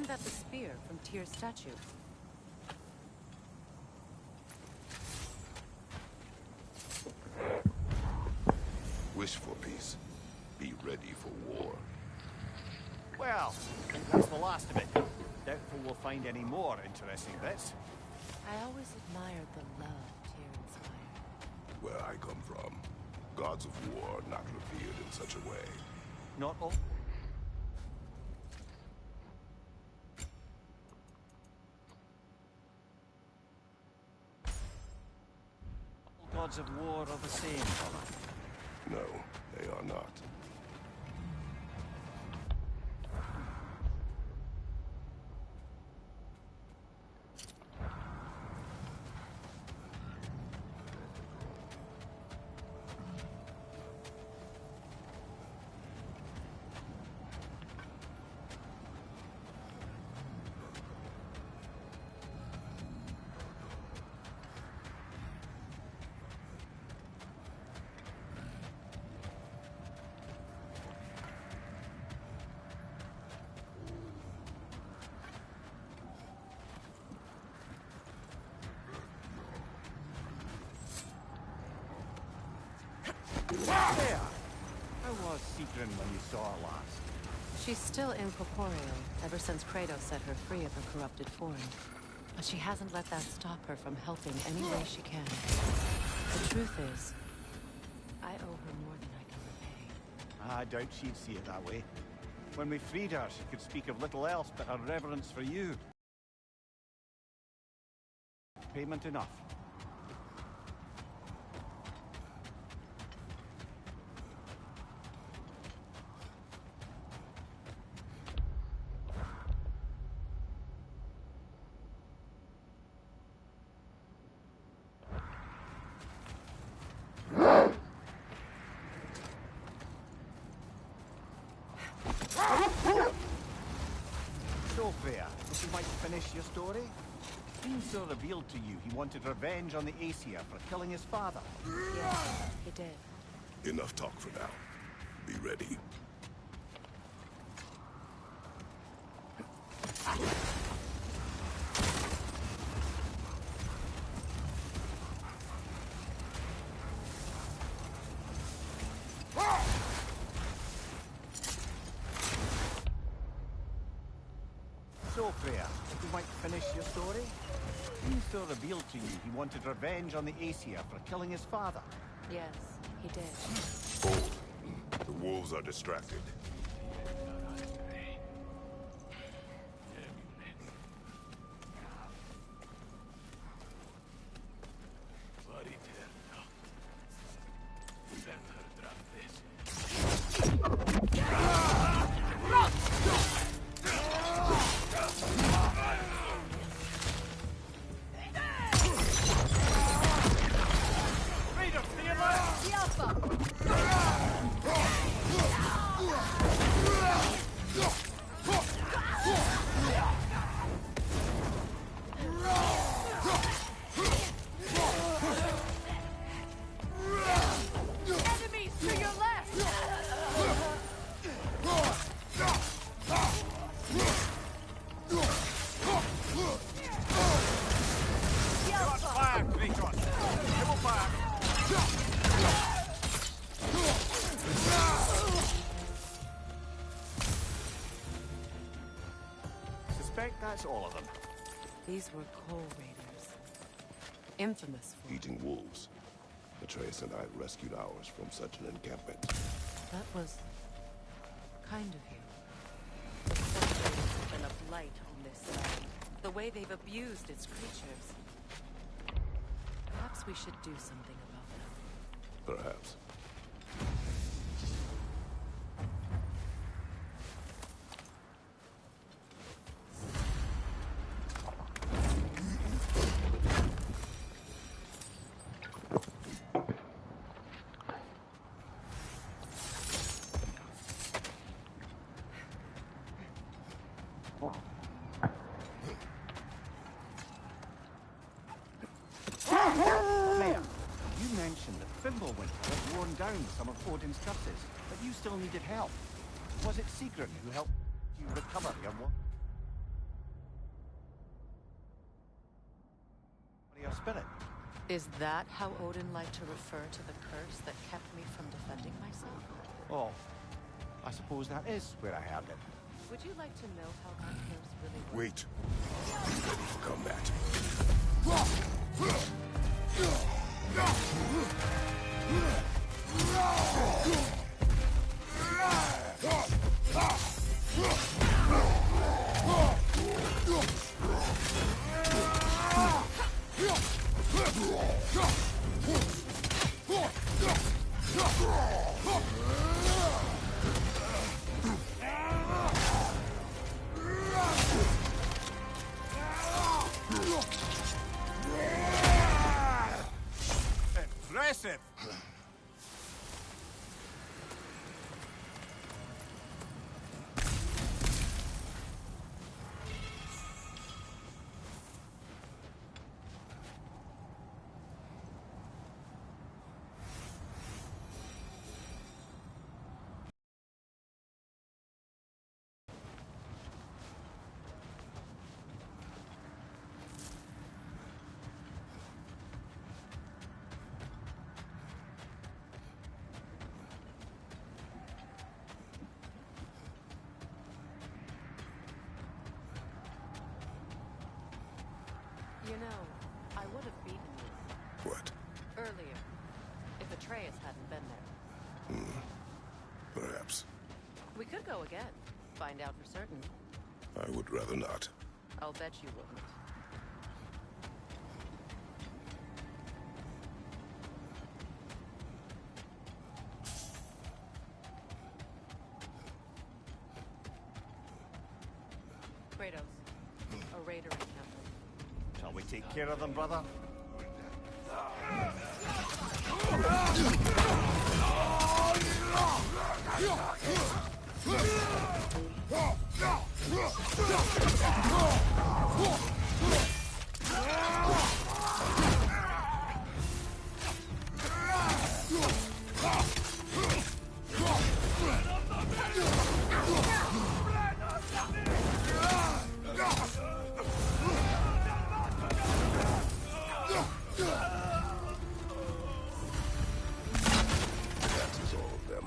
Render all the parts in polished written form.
Isn't that the spear from Tyr's statue? Wish for peace. Be ready for war. Well, I think that's the last of it. Doubtful we'll find any more interesting bits. I always admired the love Tyr inspired. Where I come from, gods of war are not revered in such a way. Not all gods of war are the same, Connor. No, they are not. There! How was Sigrun when you saw her last? She's still incorporeal, ever since Kratos set her free of her corrupted form. But she hasn't let that stop her from helping any way she can. The truth is, I owe her more than I can repay. I doubt she'd see it that way. When we freed her, she could speak of little else but her reverence for you. Payment enough. So, Freya, would you like to finish your story? Fiendor revealed to you he wanted revenge on the Aesir for killing his father. Yes, he did. Enough talk for now. Be ready. So, Freya, would you like to finish your story? Fiendor revealed to you he wanted revenge on the Aesir for killing his father. Yes, he did. Hold. The wolves are distracted. That's all of them. These were coal raiders. Infamous for... Eating wolves. Atreus and I rescued ours from such an encampment. That was... kind of you. There's been a blight on this land. The way they've abused its creatures. Perhaps we should do something about that. Perhaps. You mentioned that Fimbulwinter had worn down some of Odin's curses, but you still needed help. Was it Sigrun who helped you recover your your spirit. Is that how Odin liked to refer to the curse that kept me from defending myself? Oh, I suppose that is where I heard it. Would you like to know how that curse really works? Wait. Ready for combat. Impressive! You know, I would have beaten you What? earlier if Atreus hadn't been there. Perhaps. We could go again, find out for certain. I would rather not. I'll bet you wouldn't. Kratos, a raider encampment. Shall we take care of them, brother? That is all of them.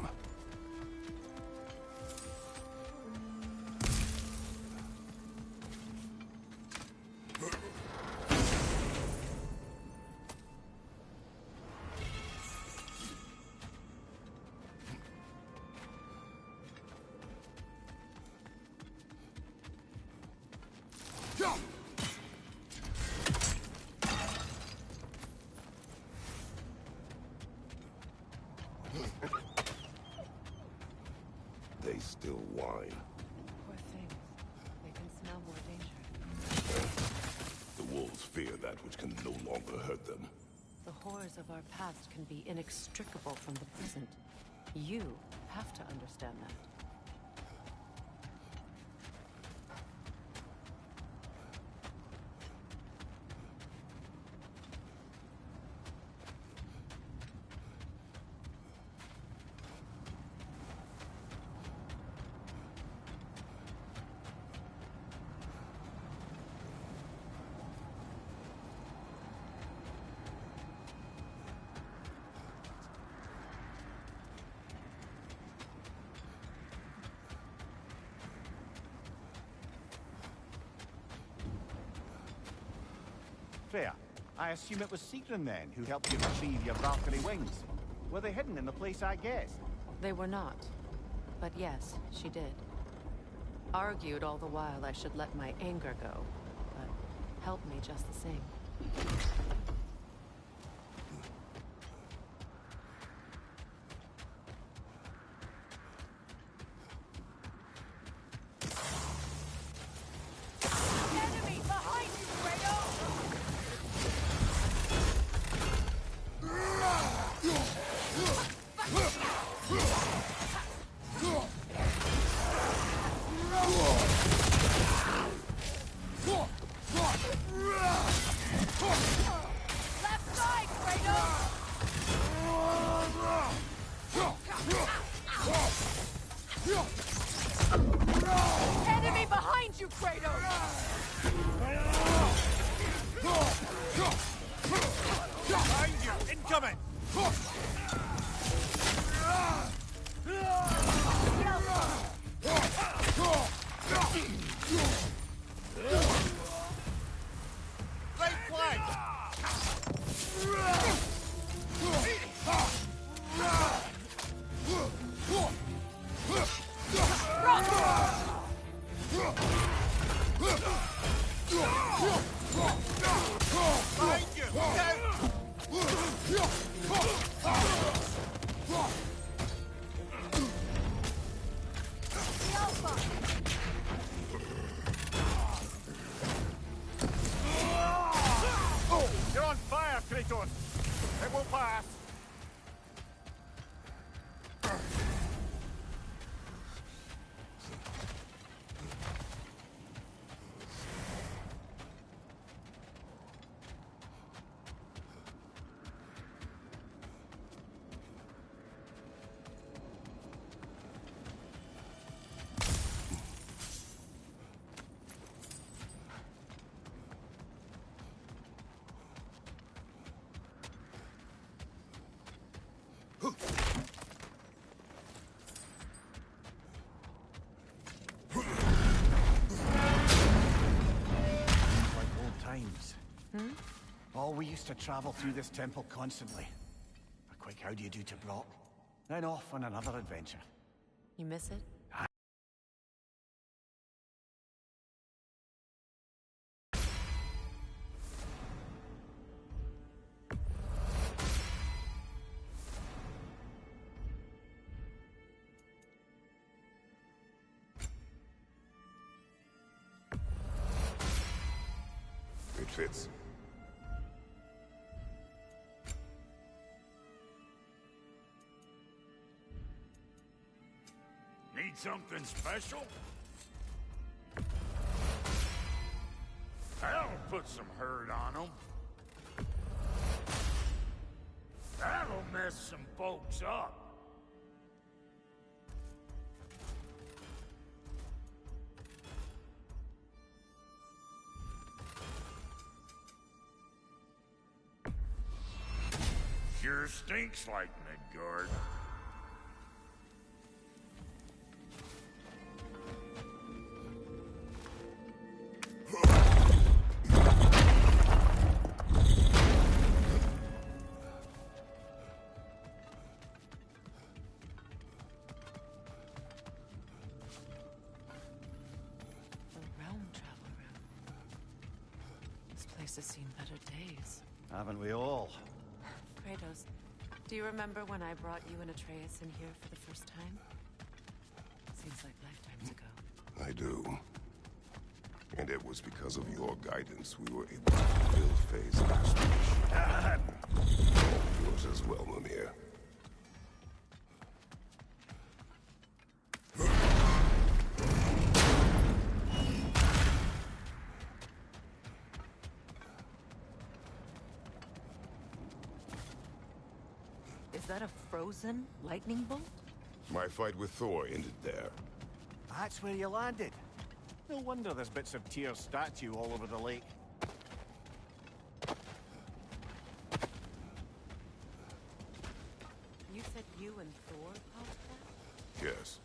They still whine. Poor things. They can smell more danger. The wolves fear that which can no longer hurt them. The horrors of our past can be inextricable from the present. You have to understand that. Freya, I assume it was Sigrun then who helped you retrieve your Valkyrie wings. Were they hidden in the place I guessed? They were not. But yes, she did. Argued all the while I should let my anger go, but helped me just the same. Enemy behind you, Kratos! Left side, Kratos! Enemy behind you, Kratos! Right flank! Behind you! Look out! The Alpha! Oh, you're on fire, Kratos! It will pass! Like old times. Oh, we used to travel through this temple constantly. A quick how do you do to Brock, then off on another adventure. You miss it? It fits. Need something special? That'll put some hurt on them. That'll mess some folks up. Sure stinks like Midgard. The realm travel room. This place has seen better days. Haven't we all? Kratos, do you remember when I brought you and Atreus in here for the first time? Seems like lifetimes ago. I do. And it was because of your guidance we were able to fulfill Faye's last wish. Yours as well, Mimir. Is that a frozen lightning bolt? My fight with Thor ended there. That's where you landed. No wonder there's bits of Tyr's statue all over the lake. You said you and Thor caused that? Yes.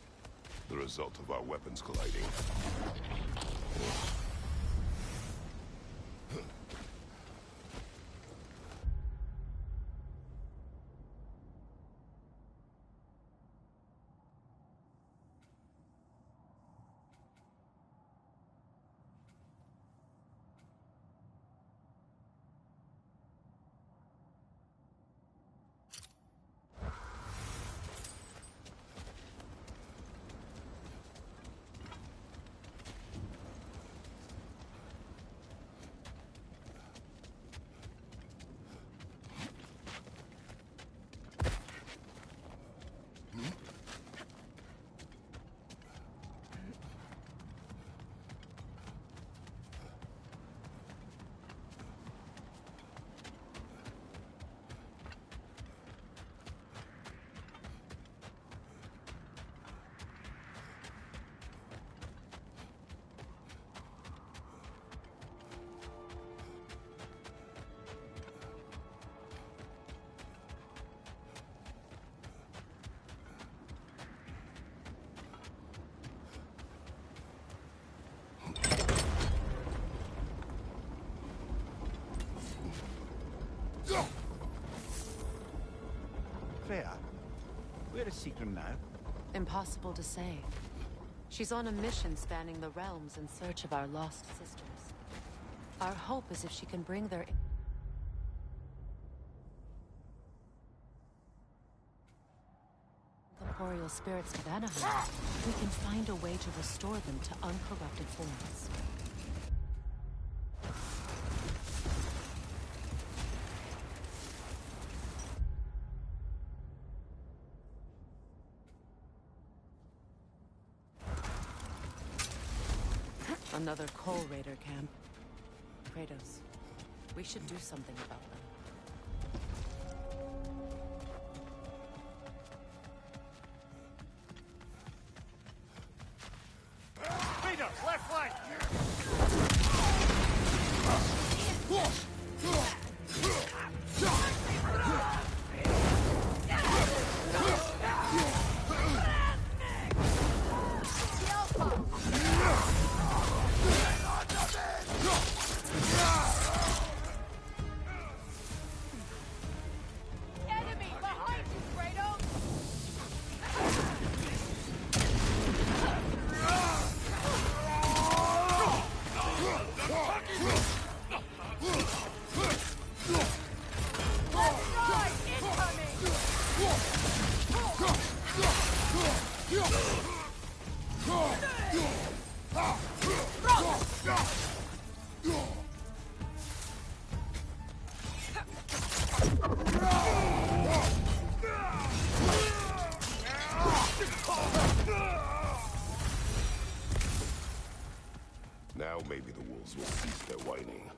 The result of our weapons colliding. Freya? Where is Seacrum now? Impossible to say. She's on a mission spanning the realms in search of our lost sisters. Our hope is if she can bring their corporeal spirits to Vanaheim, we can find a way to restore them to uncorrupted forms. Another Coal Raider camp. Kratos, we should do something about them. Raiders, left flank! Enemy behind you, Kratos! Left side incoming! Now maybe the wolves will cease their whining.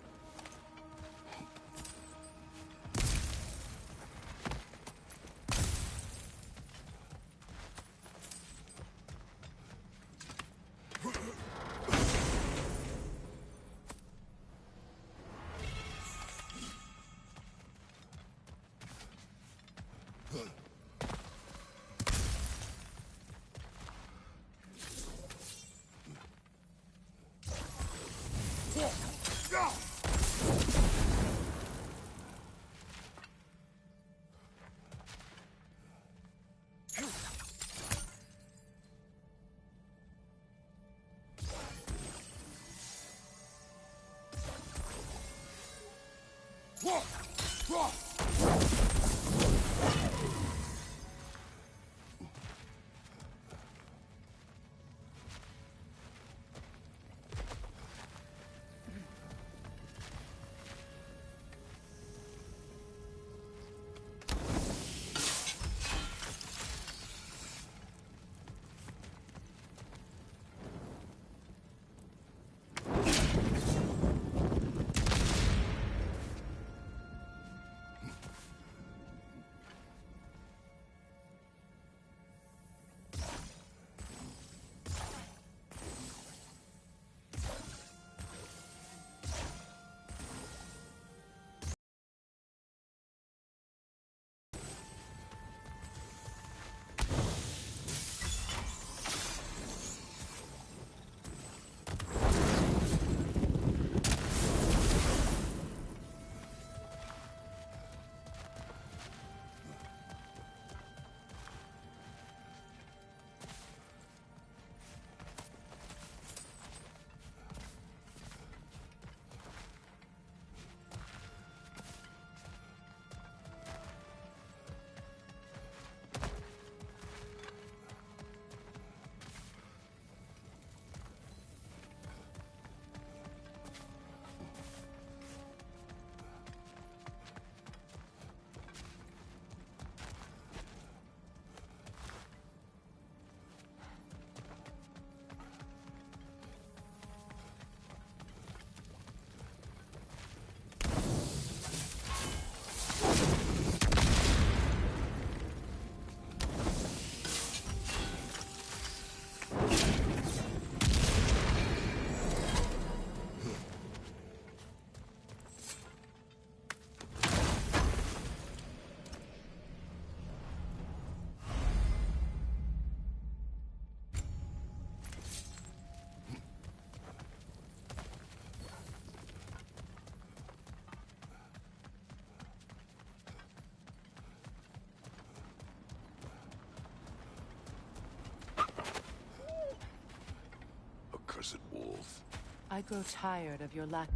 I grow tired of your lack.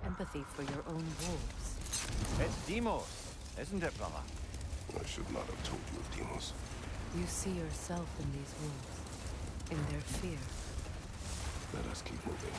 Empathy for your own wolves. It's Demos, isn't it, brother? I should not have told you of Demos. You see yourself in these wolves, in their fear. Let us keep moving.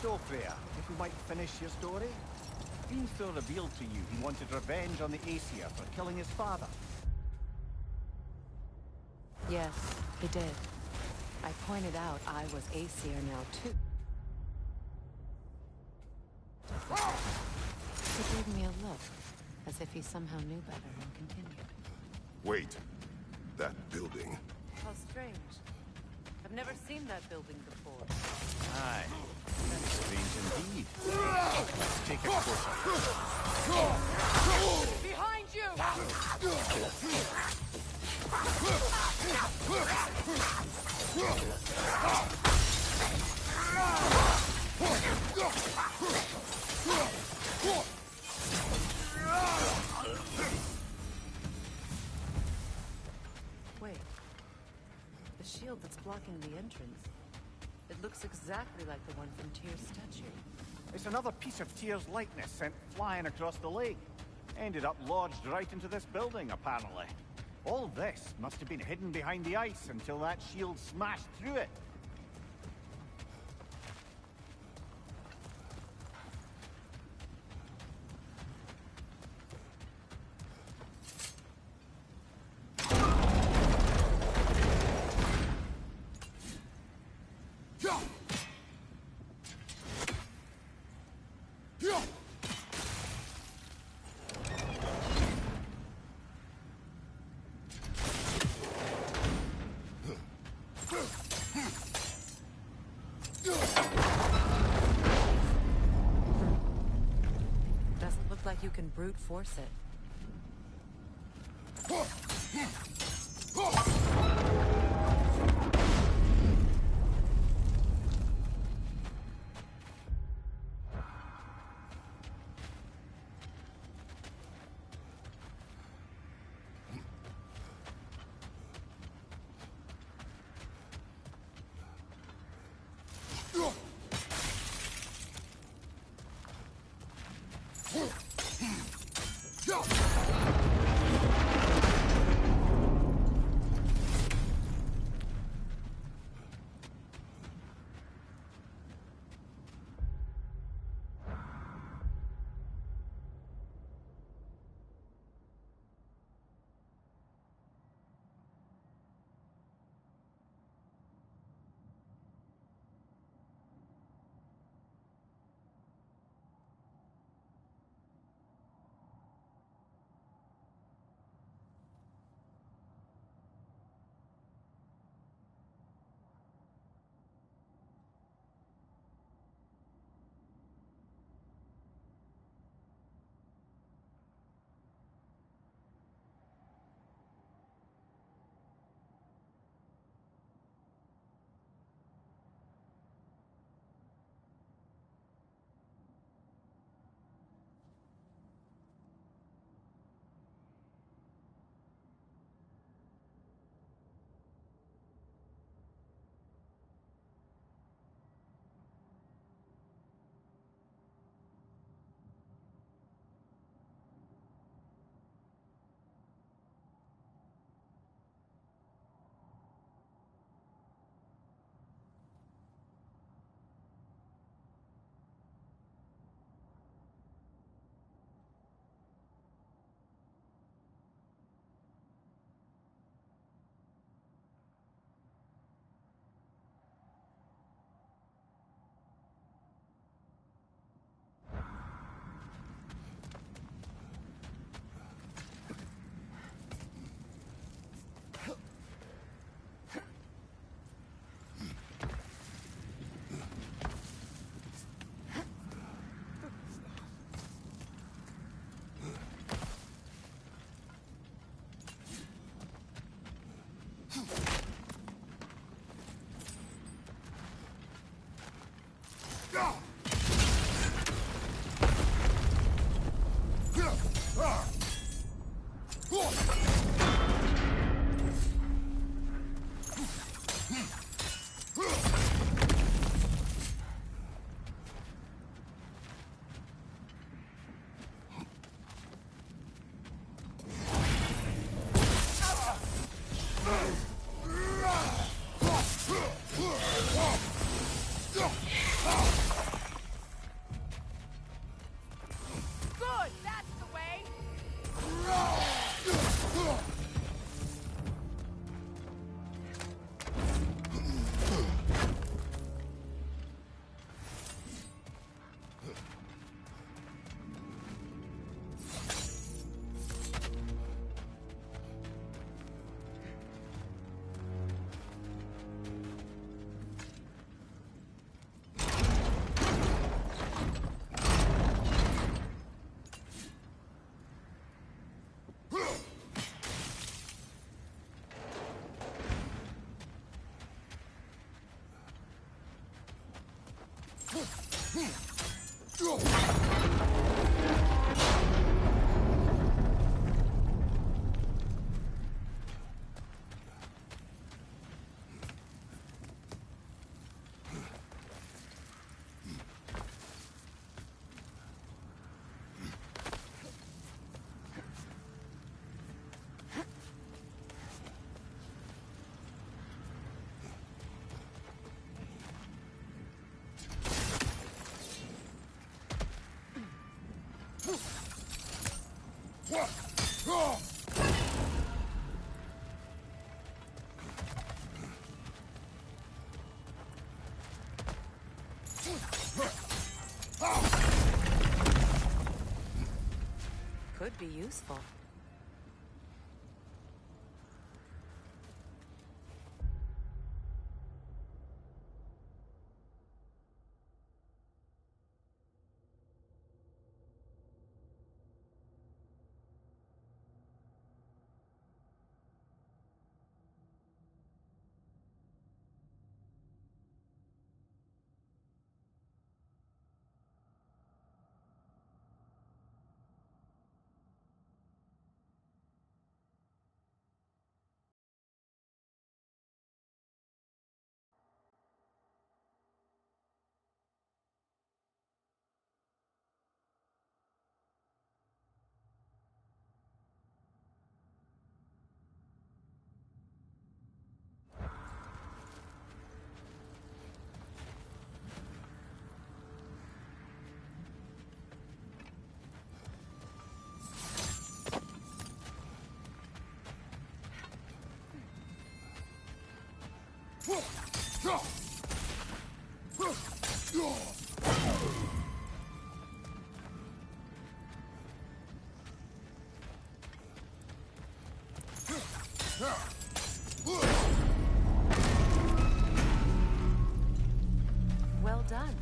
So, Freya, if we might finish your story? Beanstar revealed to you he wanted revenge on the Aesir for killing his father. Yes, he did. I pointed out I was Aesir now, too. He gave me a look, as if he somehow knew better and continued. Wait. That building. How strange. I've never seen that building before. Aye. That's strange indeed. Let's take a closer. Behind you! Wait. The shield that's blocking the entrance. It looks exactly like the one from Tyr's statue. It's another piece of Tyr's likeness sent flying across the lake. Ended up lodged right into this building, apparently. All this must have been hidden behind the ice until that shield smashed through it. Doesn't look like you can brute force it. Could be useful. Well done.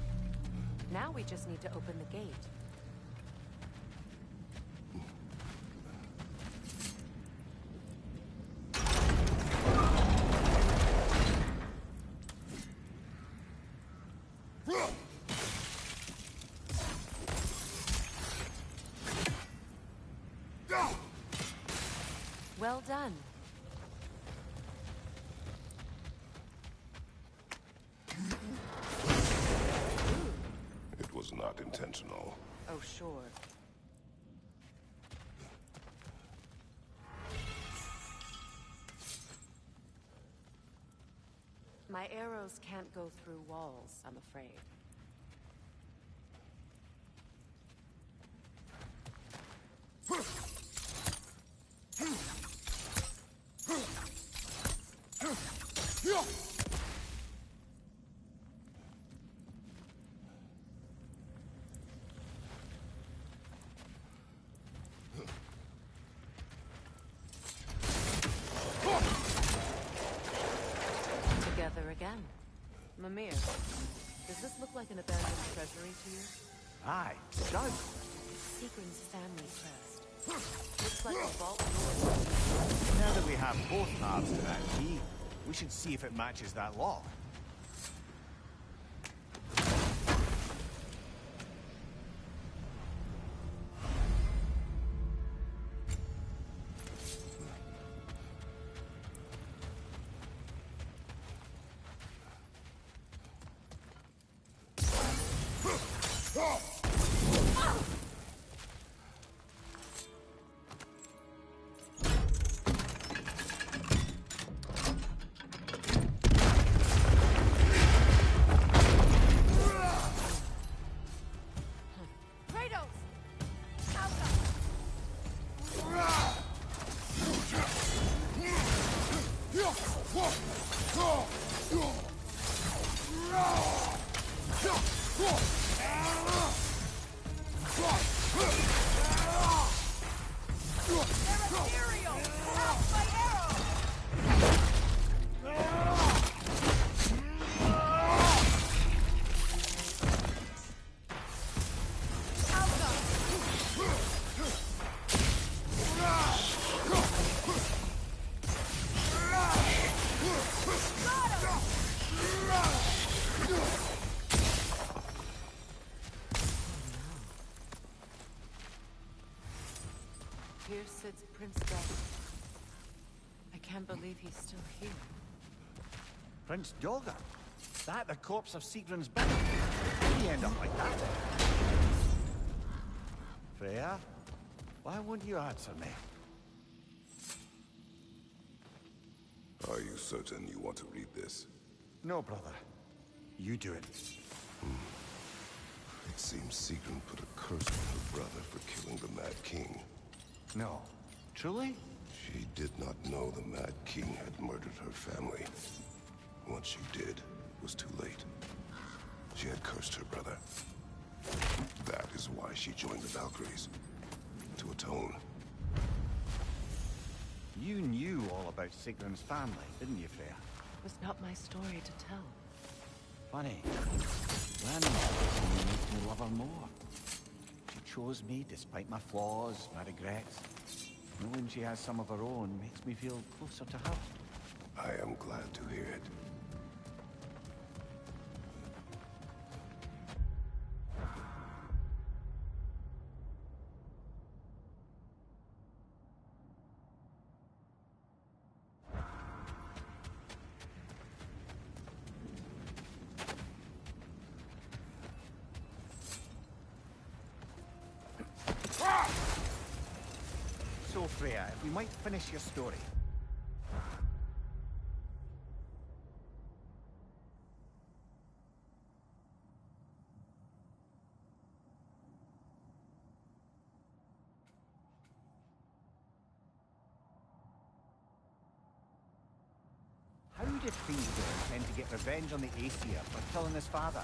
Now we just need to open the gate. Well done. It was not intentional. Oh, sure. My arrows can't go through walls, I'm afraid. Together again. Mimir, does this look like an abandoned treasury to you? Aye, it does. Sequin's family crest. Looks like a vault door. Now that we have both halves to that key, we should see if it matches that lock. Here sits Prince Death. I can't believe he's still here. Prince Dogger? That the corpse of Sigrun's brother? How did he end up like that? Freya? Why won't you answer me? Are you certain you want to read this? No, brother. You do it. It seems Sigrun put a curse on her brother for killing the Mad King. No. Truly? She did not know the Mad King had murdered her family. Once she did, it was too late. She had cursed her brother. That is why she joined the Valkyries. To atone. You knew all about Sigrun's family, didn't you, Freya? It was not my story to tell. Funny. Learning about me makes me love her more. She chose me despite my flaws, my regrets. Knowing she has some of her own makes me feel closer to her. I am glad to hear it. So, Freya, if we might finish your story. How did Fiendor intend to get revenge on the Aesir for killing his father?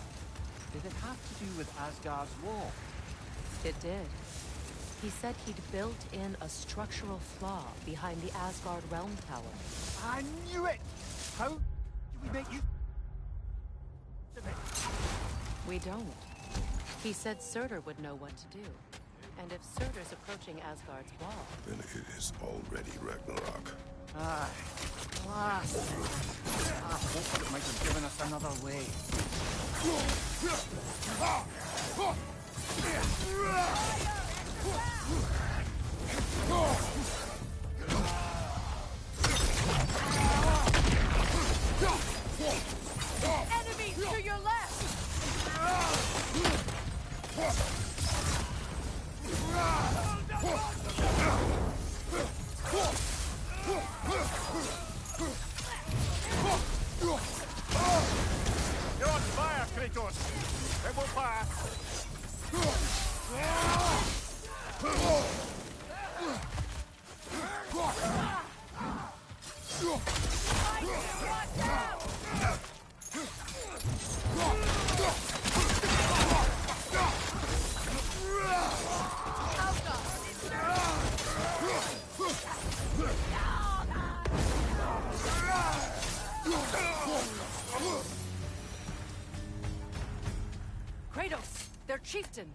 Did it have to do with Asgard's wall? It did. He said he'd built in a structural flaw behind the Asgard Realm Tower. I knew it! How do we make you... We don't. He said Surtur would know what to do. And if Surtur's approaching Asgard's wall... Then it is already Ragnarok. Aye. Alas. I hoped it might have given us another way. Enemies to your left! You're on fire, Kratos! It will pass! Kratos! Their chieftain!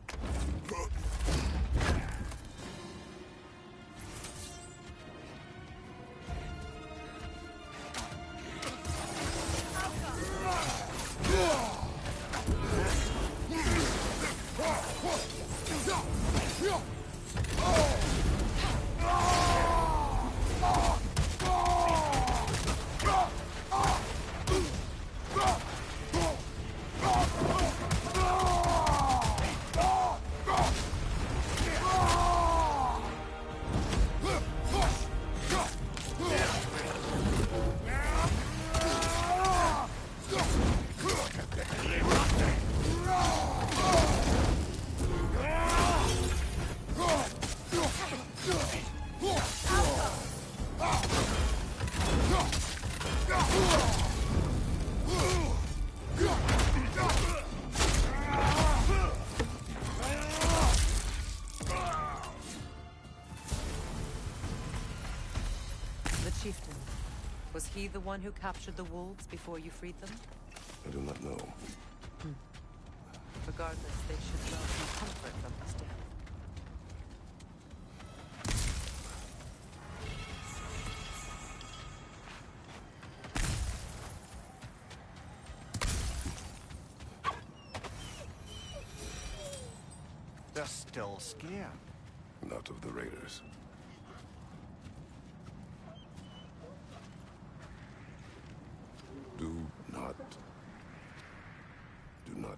Chieftain. Was he the one who captured the wolves before you freed them? I do not know. Regardless, they should draw some comfort from his death. They're still scared. Not of the raiders.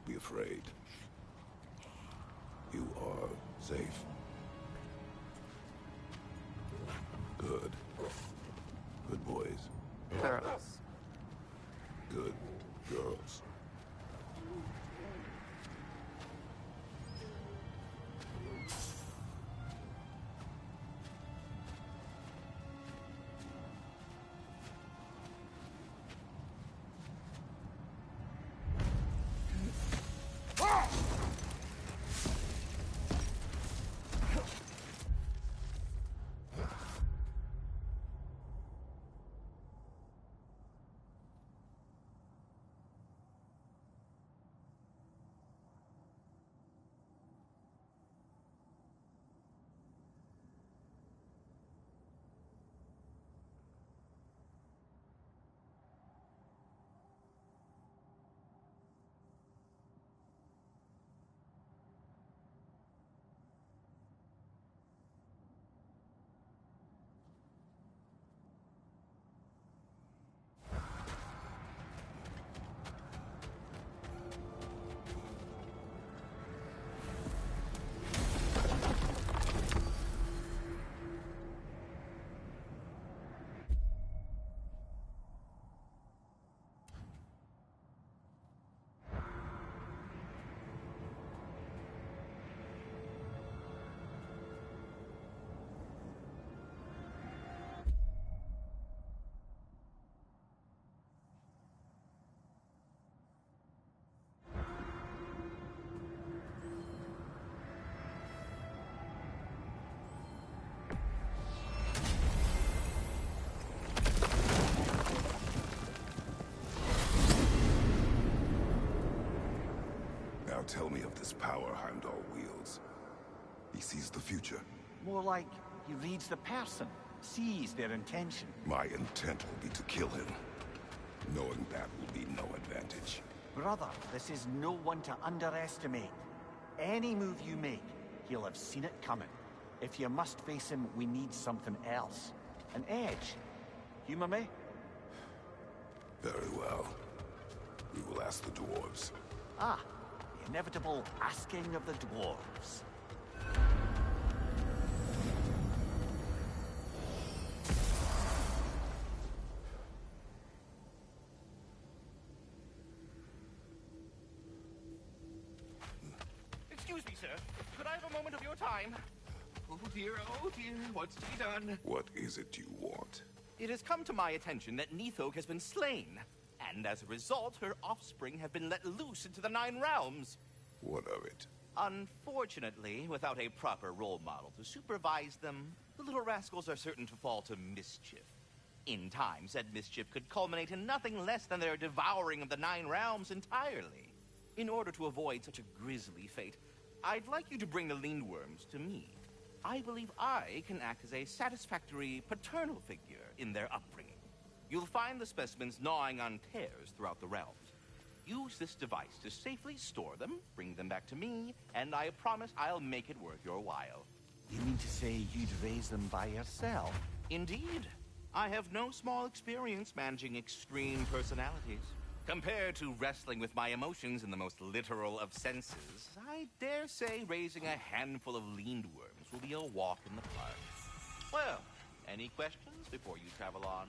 not be afraid. You are safe. Good. Good boys. Girls. Good girls. Now tell me of this power Heimdall wields. He sees the future. More like he reads the person, sees their intention. My intent will be to kill him. Knowing that will be no advantage. Brother, this is no one to underestimate. Any move you make, he'll have seen it coming. If you must face him, we need something else. An edge. Humor me? Very well. We will ask the dwarves. Ah, the inevitable asking of the dwarves. Excuse me, sir. Could I have a moment of your time? Oh dear, what's to be done? What is it you want? It has come to my attention that Nithog has been slain, and as a result, her offspring have been let loose into the Nine Realms. What of it? Unfortunately, without a proper role model to supervise them, the little rascals are certain to fall to mischief. In time, said mischief could culminate in nothing less than their devouring of the Nine Realms entirely. In order to avoid such a grisly fate, I'd like you to bring the Lindworms to me. I believe I can act as a satisfactory paternal figure in their upbringing. You'll find the specimens gnawing on tears throughout the realms. Use this device to safely store them, bring them back to me, and I promise I'll make it worth your while. You mean to say you'd raise them by yourself? Indeed. I have no small experience managing extreme personalities. Compared to wrestling with my emotions in the most literal of senses, I dare say raising a handful of lindworms will be a walk in the park. Well, any questions before you travel on?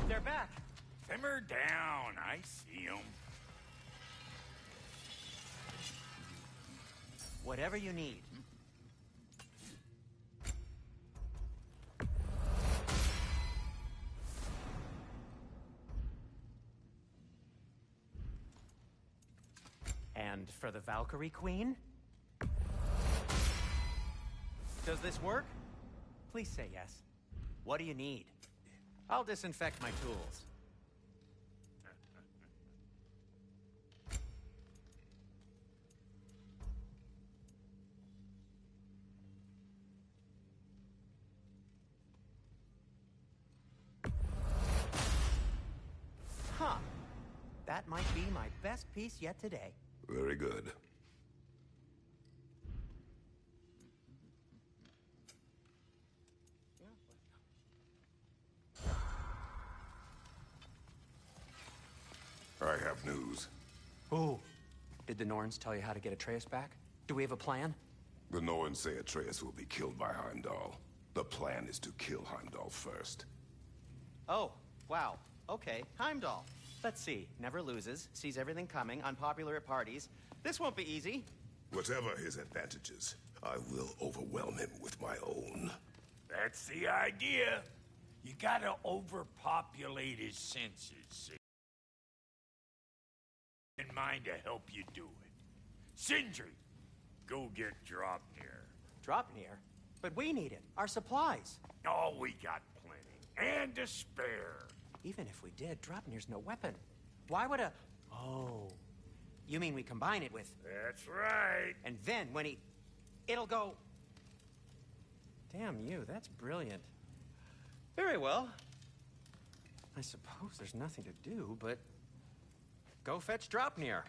They're back. Simmer down. I see 'em. Whatever you need. And for the Valkyrie Queen? Does this work? Please say yes. What do you need? I'll disinfect my tools. Huh. That might be my best piece yet today. Very good. I have news. Ooh. Did the Norns tell you how to get Atreus back? Do we have a plan? The Norns say Atreus will be killed by Heimdall. The plan is to kill Heimdall first. Oh, wow. Okay, Heimdall. Let's see. Never loses, sees everything coming, unpopular at parties. This won't be easy. Whatever his advantages, I will overwhelm him with my own. That's the idea. You gotta overpopulate his senses. In mind to help you do it. Sindri, go get Dropnir. Dropnir? But we need it. Our supplies. Oh, we got plenty. And to spare. Even if we did, Dropnir's no weapon. Why would a... Oh. You mean we combine it with... That's right. And then when he... It'll go... Damn you, that's brilliant. Very well. I suppose there's nothing to do, but... Go fetch Dropnir.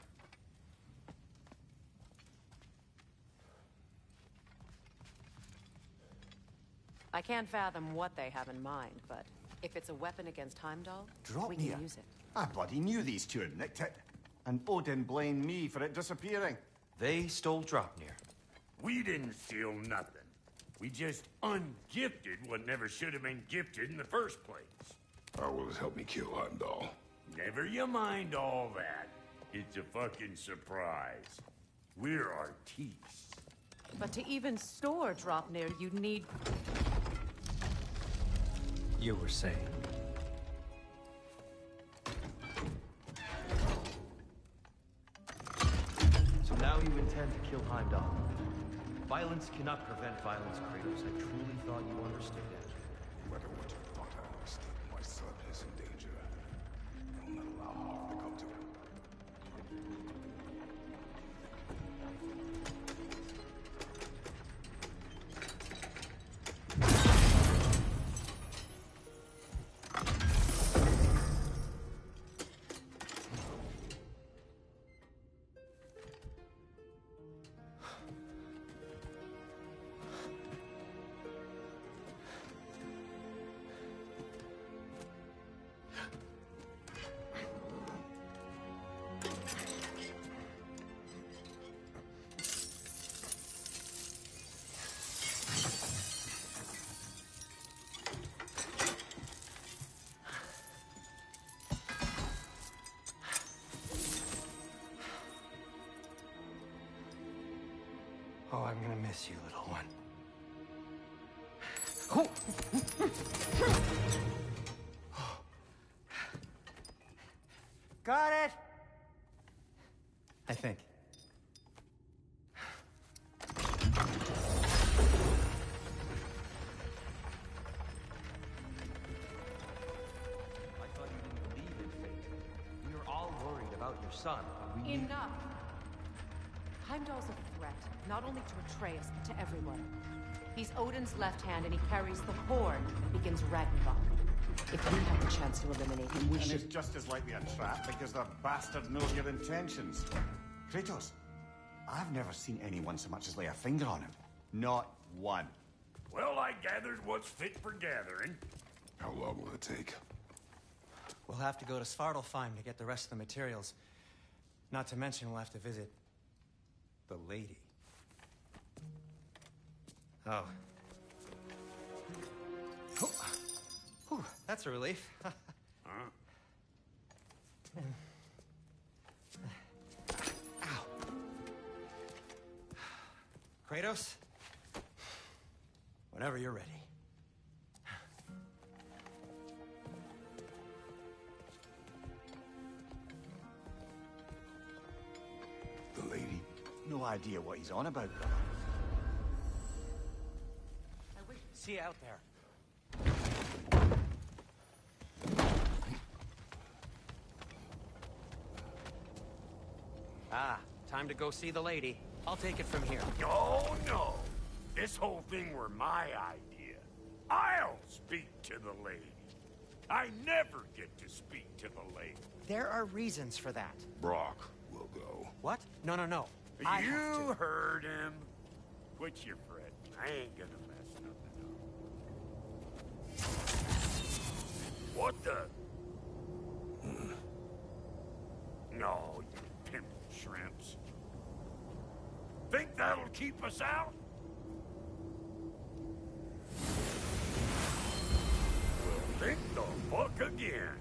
I can't fathom what they have in mind, but if it's a weapon against Heimdall, we Dropnir? can use it. I bloody knew these two had nicked it. And Odin blamed me for it disappearing. They stole Dropnir. We didn't steal nothing. We just ungifted what never should have been gifted in the first place. How will it help me kill Heimdall? Never you mind all that. It's a fucking surprise. We're artistes. But to even store Dropnir, you'd need... You were saying. So now you intend to kill Heimdall. Violence cannot prevent violence, Kratos. I truly thought you understood that. No matter what you thought I understood, my son is in danger. I will not allow harm to come to him. Oh, I'm gonna miss you, little one. Oh. Got it! I think. I thought you didn't believe in fate. We were all worried about your son. But we Enough! Heimdall's a threat, not only to Atreus, but to everyone. He's Odin's left hand, and he carries the horn that begins Ragnarok. If we have the chance to eliminate him, we And should... it's just as likely a trap because the bastard knows your intentions. Kratos, I've never seen anyone so much as lay a finger on him. Not one. Well, I gathered what's fit for gathering. How long will it take? We'll have to go to Svartalfheim to get the rest of the materials. Not to mention we'll have to visit... the lady. Oh. Oh. Whew, that's a relief. Ow. Kratos? Whenever you're ready. The lady? no idea what he's on about, brother. See you out there. Ah, time to go see the lady. I'll take it from here. Oh, no. This whole thing were my idea. I'll speak to the lady. I never get to speak to the lady. There are reasons for that. Brock will go. What? No, no, no. I have You to. heard him. Quit your fretting. I ain't gonna mess nothing up. What the? No, you pimp shrimps. Think that'll keep us out? Well, think the fuck again.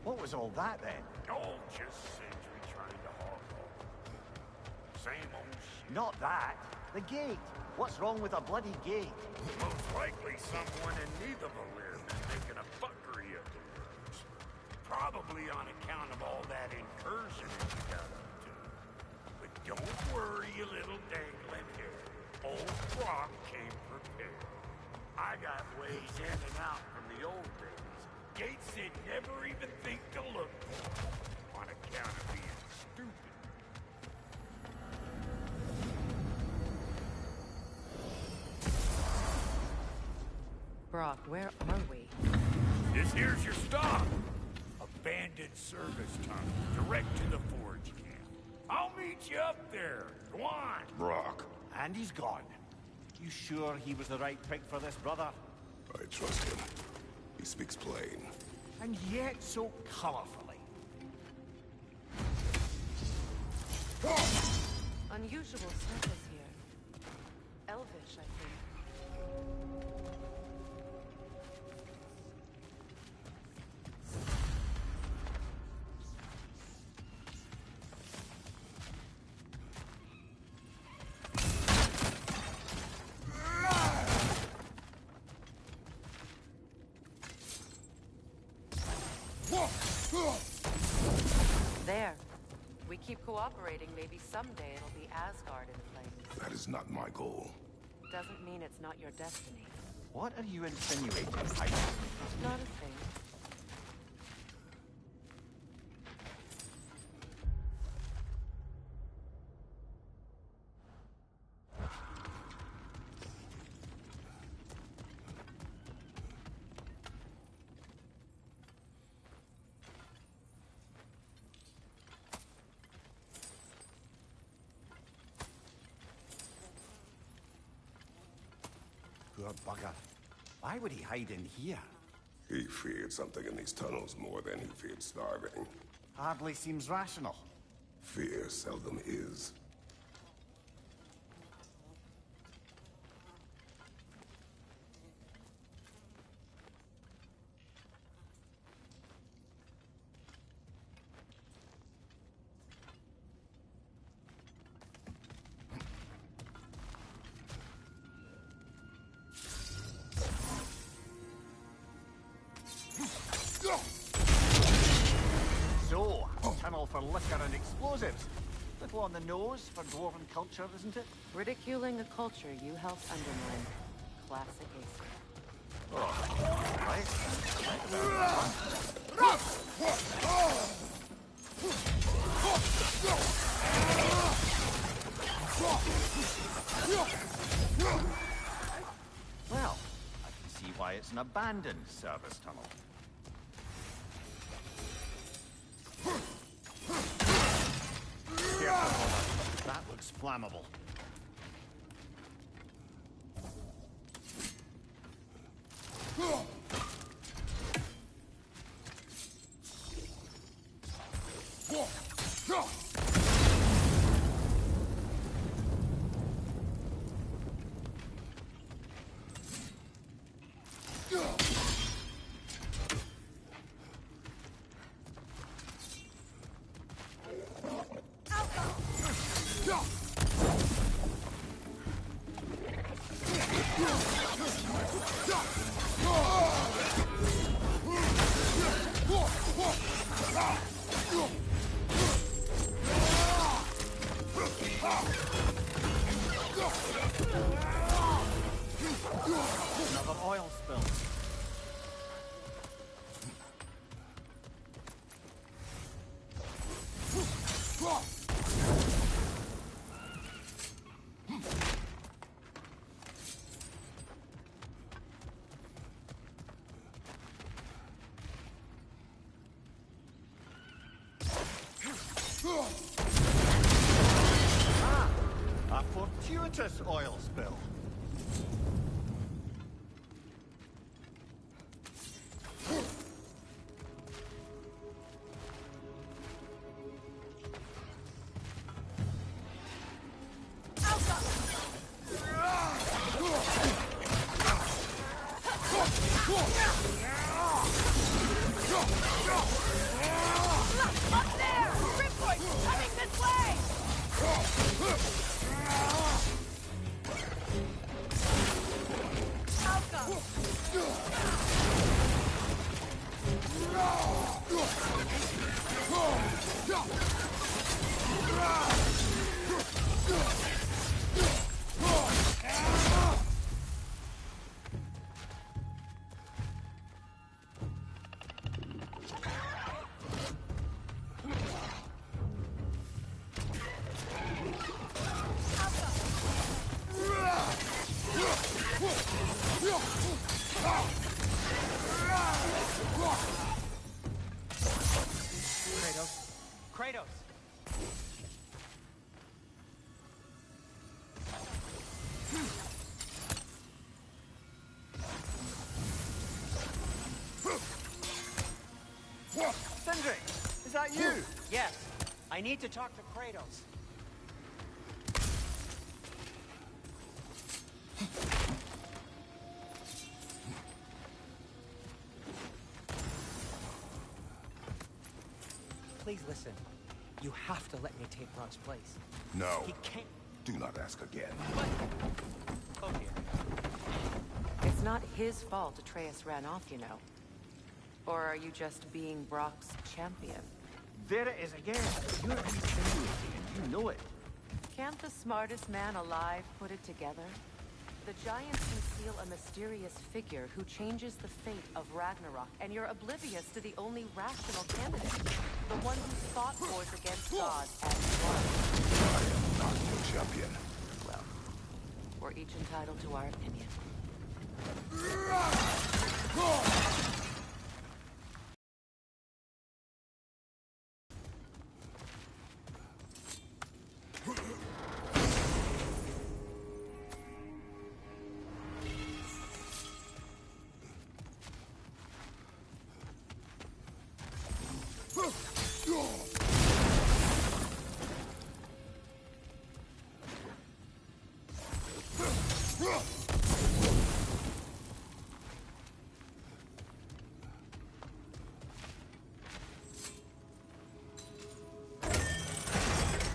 What was all that, then? Oh, just Sentry trying to hog off. Same old shit. Not that. The gate. What's wrong with a bloody gate? Most likely someone in Nidavellir been making a fuckery of the works. Probably on account of all that incursion that you got up to. But don't worry, you little dangling hair. Old Brock came prepared. I got ways in and out from the old days. Gates they'd never even think to look for. On account of being stupid. Brock, where are we? This here's your stop. Abandoned service tunnel, direct to the forge camp. I'll meet you up there. Go on. Brock, And he's gone. You sure he was the right pick for this, brother? I trust him. He speaks plain. And yet so colorfully. Unusual surface here. Elvish, I think. There. We keep cooperating, maybe someday it'll be Asgard in flames. That is not my goal. Doesn't mean it's not your destiny. What are you insinuating, Titus? Not a thing. Poor bugger. Why would he hide in here? He feared something in these tunnels more than he feared starving. Hardly seems rational. Fear seldom is. So, tunnel for liquor and explosives. Little on the nose for dwarven culture, isn't it? Ridiculing a culture you helped undermine. Classic Acer. Right. Well, I can see why it's an abandoned service tunnel. Careful, that looks flammable. Another oil spill. A fortuitous oil spill. Up there! Ripcord coming this way! Alka! Kratos! Sindri, is that you? Yes, I need to talk to Kratos. Please listen. You have to let me take Brock's place. No. He can't. Do not ask again. But... Oh dear. It's not his fault Atreus ran off, you know. Or are you just being Brock's champion? There it is again. You're insinuating and you know it. Can't the smartest man alive put it together? The giants conceal a mysterious figure who changes the fate of Ragnarok, and you're oblivious to the only rational candidate. The one who fought wars against gods and won. I am not your champion. Well, we're each entitled to our opinion.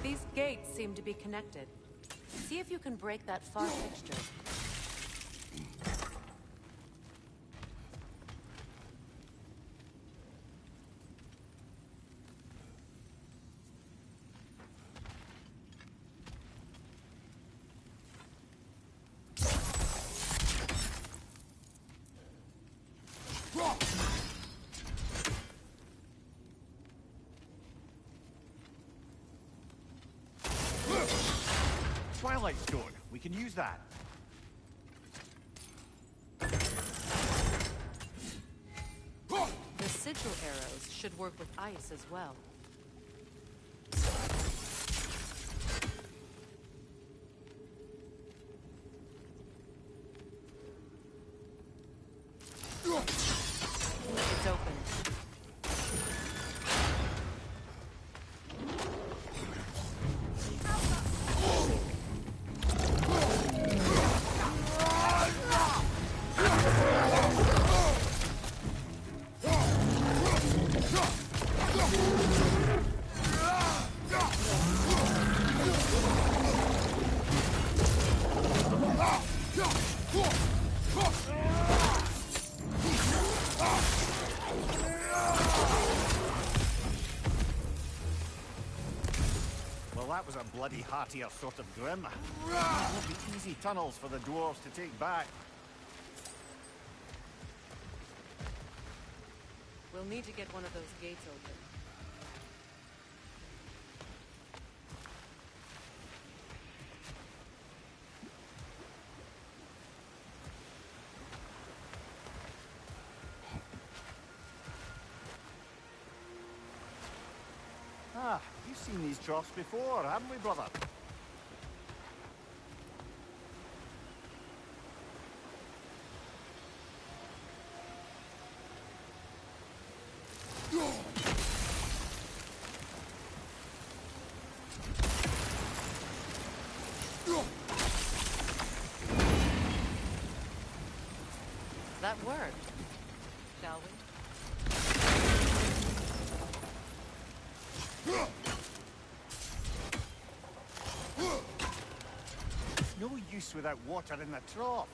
These gates seem to be connected. See if you can break that far fixture. Twilight Stone. We can use that. The sigil arrows should work with ice as well. It's open. that was a bloody heartier sort of grim. These won't be easy tunnels for the dwarves to take back. We'll need to get one of those gates open. Ah, you've seen these troughs before, haven't we, brother? That worked. Shall we? No use without water in the trough.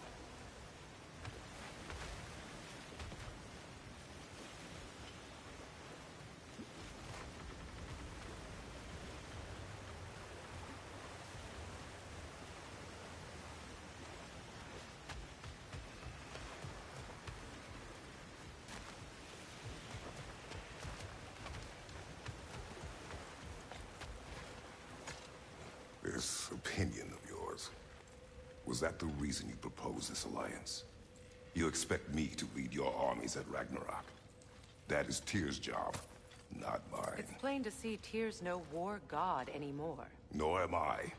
This opinion of yours, was that the reason you proposed this alliance? You expect me to lead your armies at Ragnarok? That is Tyr's job, not mine. It's plain to see Tyr's no war god anymore. Nor am I.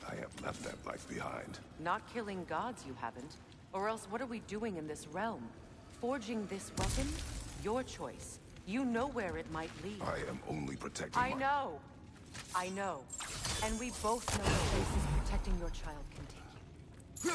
I have left that life behind. Not killing gods, you haven't. Or else what are we doing in this realm? Forging this weapon? Your choice. You know where it might lead. I am only protecting I know. I know. And we both know the places protecting your child can take you.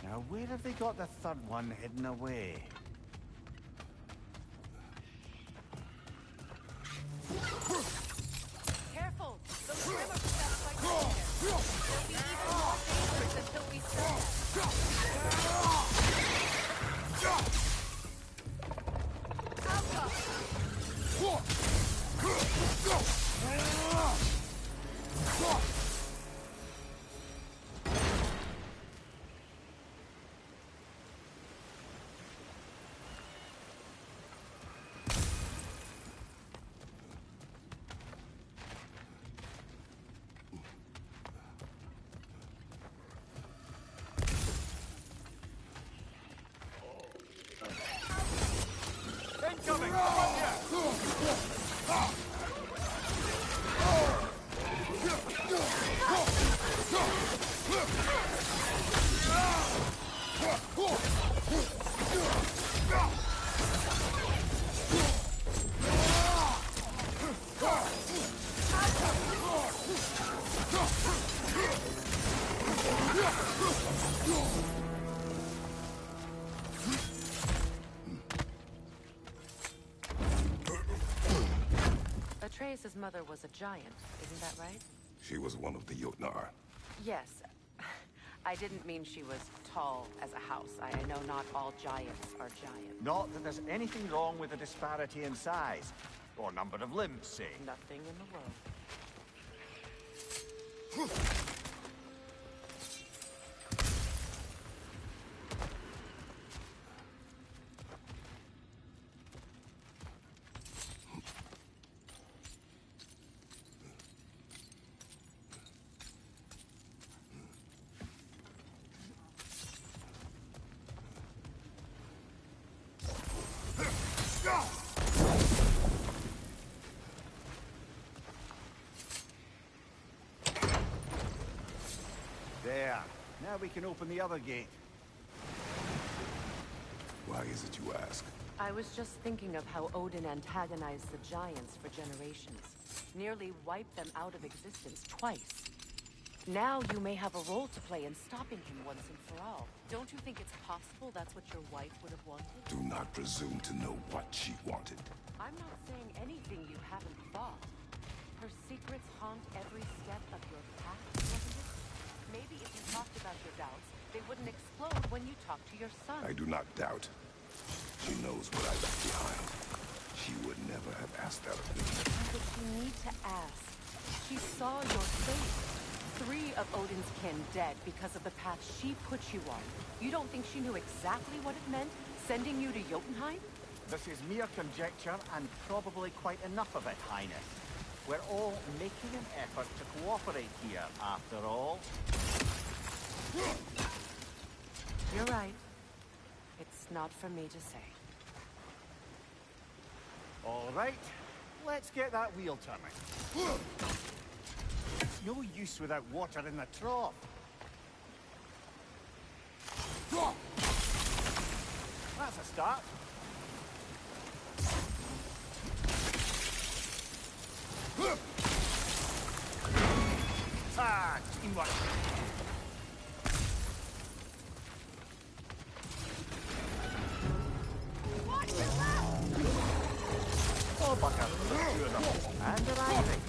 Now, where have they got the third one hidden away? Careful! Those grimmer steps like here. They'll be even more dangerous until we stop. Incoming! Come on, Atreus' mother was a giant, isn't that right? She was one of the Jotnar. Yes. I didn't mean she was tall as a house. I know not all giants are giants. Not that there's anything wrong with the disparity in size, or number of limbs, say. Nothing in the world. Now we can open the other gate. Why is it you ask? I was just thinking of how Odin antagonized the giants for generations. Nearly wiped them out of existence twice. Now you may have a role to play in stopping him once and for all. Don't you think it's possible that's what your wife would have wanted? Do not presume to know what she wanted. I'm not saying anything you haven't thought. Her secrets haunt every step of your path, wasn't it? Maybe if you talked about your doubts, they wouldn't explode when you talk to your son. I do not doubt. She knows what I left behind. She would never have asked that of me. But you need to ask. She saw your fate. 3 of Odin's kin dead because of the path she put you on. You don't think she knew exactly what it meant, sending you to Jotunheim? This is mere conjecture, and probably quite enough of it, Highness. We're all making an effort to cooperate here, after all. You're right. It's not for me to say. All right, let's get that wheel turning. It's no use without water in the trough. That's a start. Ah, teamwork. Watch your left! Oh, Bucker, let's do enough. And arriving.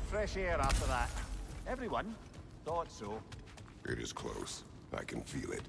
Fresh air after that. Everyone thought so. It is close. I can feel it.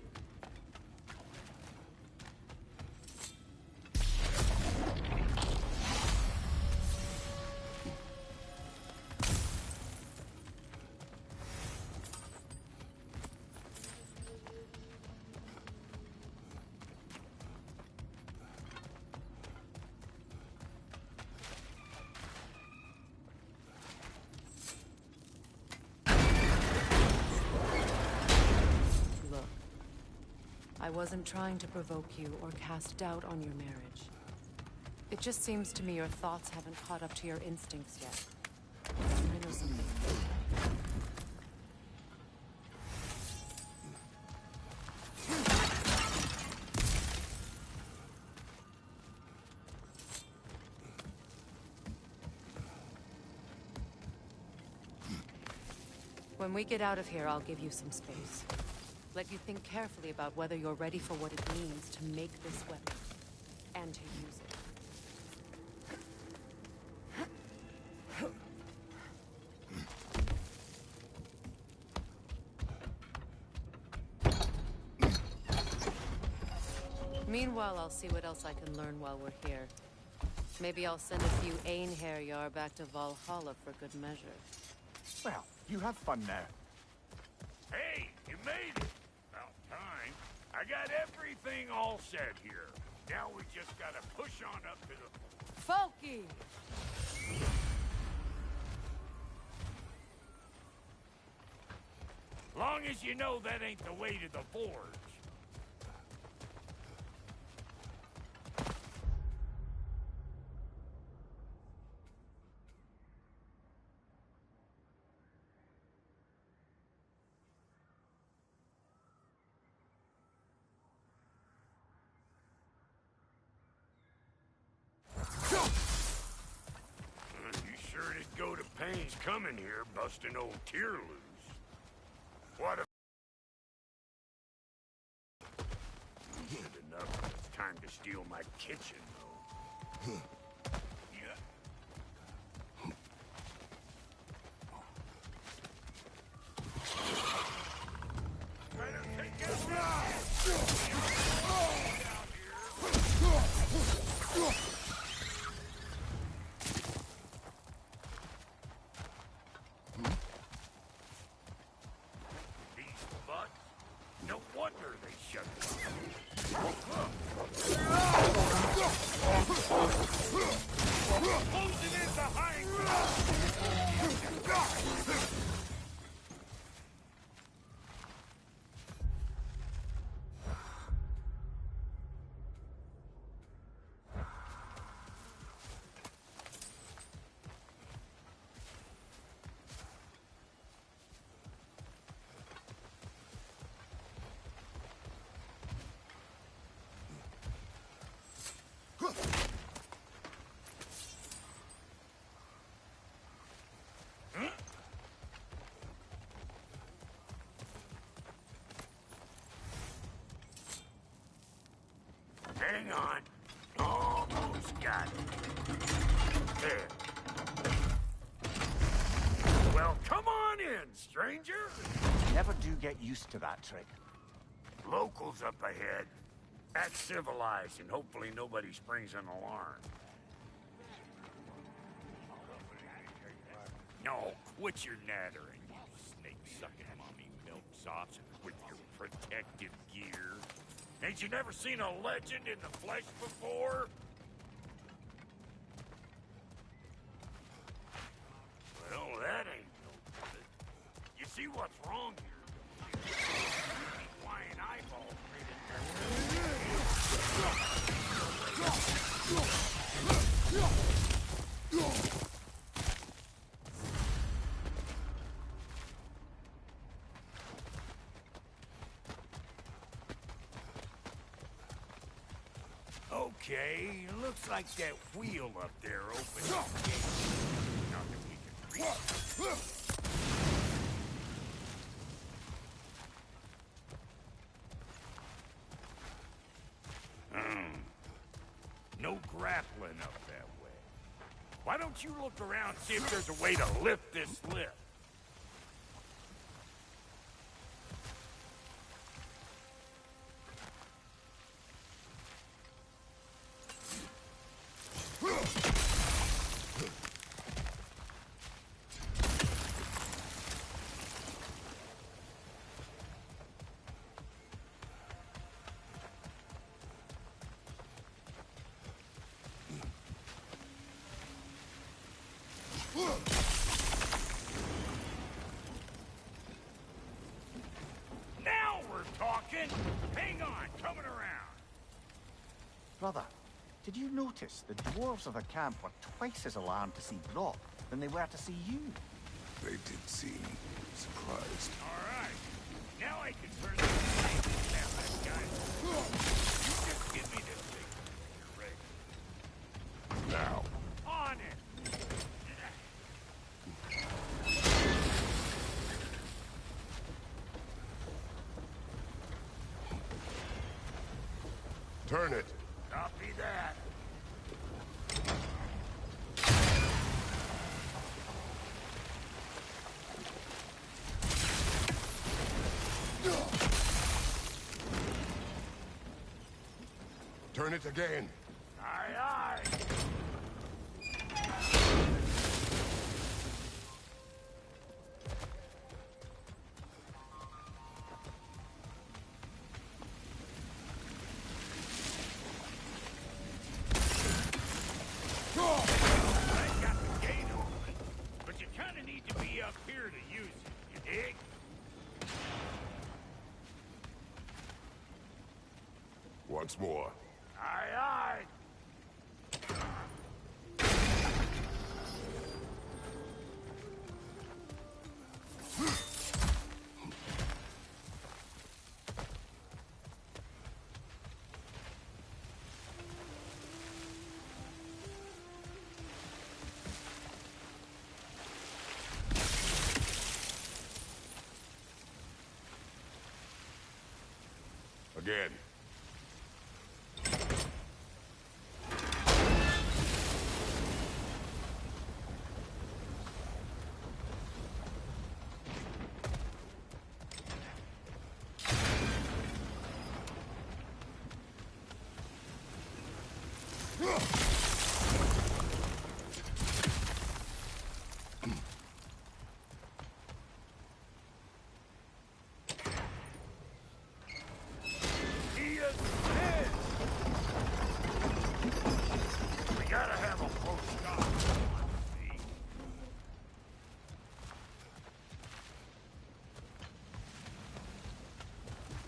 I wasn't trying to provoke you or cast doubt on your marriage. It just seems to me your thoughts haven't caught up to your instincts yet. I know something. When we get out of here, I'll give you some space. Let you think carefully about whether you're ready for what it means to make this weapon, and to use it. Meanwhile, I'll see what else I can learn while we're here. Maybe I'll send a few Einherjar back to Valhalla for good measure. Well, you have fun now. Hey, you made it! About time. I got everything all set here. Now we just gotta push on up to the... Folky! Long as you know that ain't the way to the forge. You sure did go to pains coming here, busting old Tyr loose. What a... Good enough when it's time to steal my kitchen, though. No wonder they shut down. Closing in behind me! Hang on. Almost got it. There. Well, come on in, stranger. Never do get used to that trick. Locals up ahead. Act civilized, and hopefully nobody springs an alarm. No, quit your nattering, you snake-sucking mommy milksops with your protective gear. Ain't you never seen a legend in the flesh before? Well, that ain't no good. You see what's wrong here? Flying eyeball Okay, looks like that wheel up there opens up. Nothing we can reach. No grappling up that way. Why don't you look around and see if there's a way to lift this lift? Now we're talking! Hang on, coming around. Brother, did you notice the dwarves of the camp were twice as alarmed to see Brock than they were to see you? They did seem surprised. All right. Now I can turn this thing into that guy. You just give me this thing when you're ready. Now. On it! Turn it. Copy that. Turn it again. Aye, aye. I got the gate open, but you kind of need to be up here to use it, you dig? Once more. Aye, aye. again. He is dead! We gotta have a close stop. See?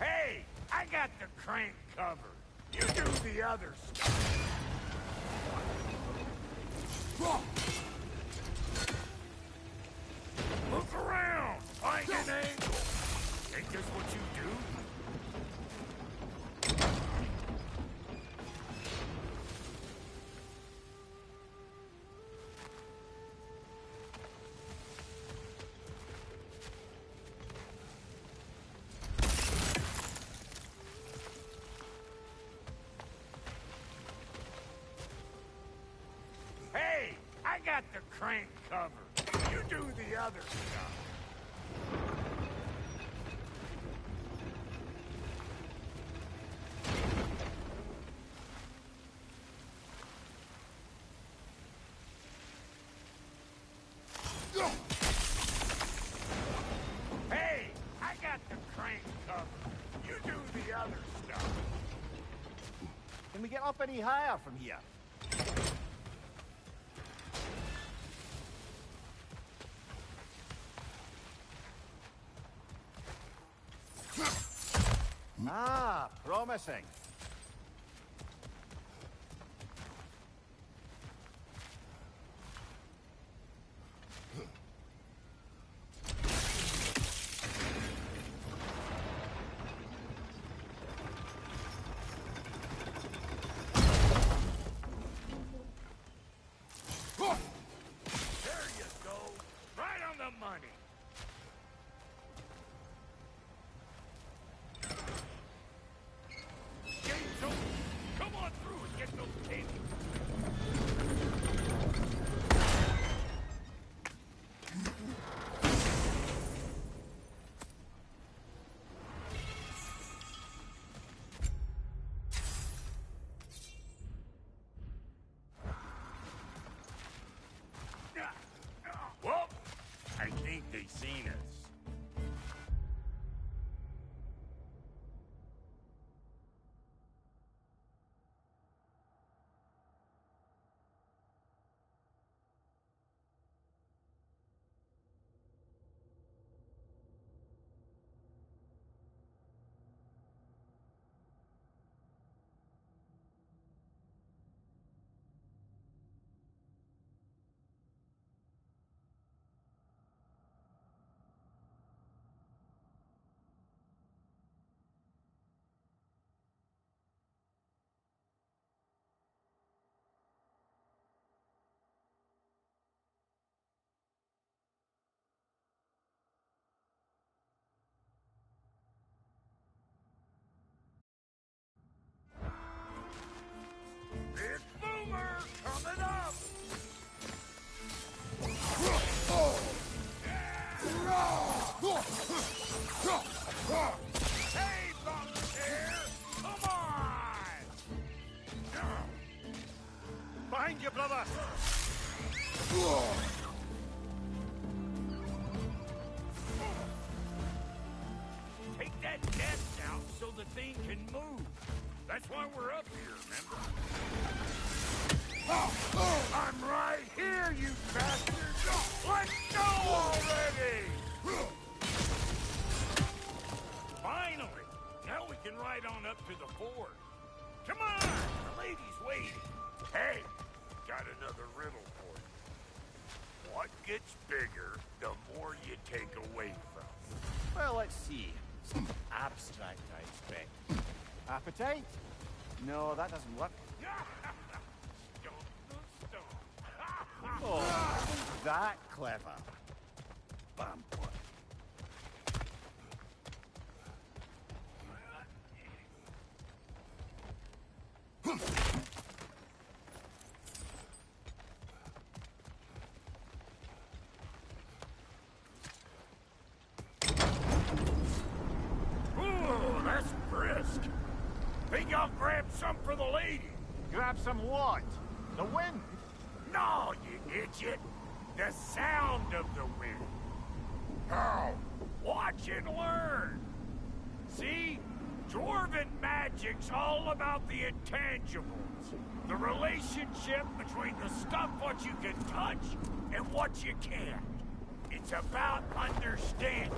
Hey, I got the crank covered. You do the other stuff. Look around! Find an angle! Ain't this what you do? Hey, I got the crank covered. You do the other stuff. Hey, I got the crank covered. You do the other stuff. Can we get up any higher from here? Ah, promising. There you go. Right on the money. Gates open. Come on through and get those tables. Well, I think they seen us. Big Boomer coming up! Hey, Bucktail! Come on! Behind you, brother! Take that desk out so the thing can move. That's why we're up here, remember? I'm right here, you bastards! Let's go already! Finally! Now we can ride on up to the fort. Come on! The lady's waiting. Hey, got another riddle for you. What gets bigger, the more you take away from? Well, let's see. Something abstract, I expect. Appetite? No, that doesn't work. Stomp the stomp. Oh, isn't that clever? Vampire. grab some what? The wind? No, you idiot! The sound of the wind. How? Watch and learn. See? Dwarven magic's all about the intangibles. The relationship between the stuff what you can touch and what you can't. It's about understanding.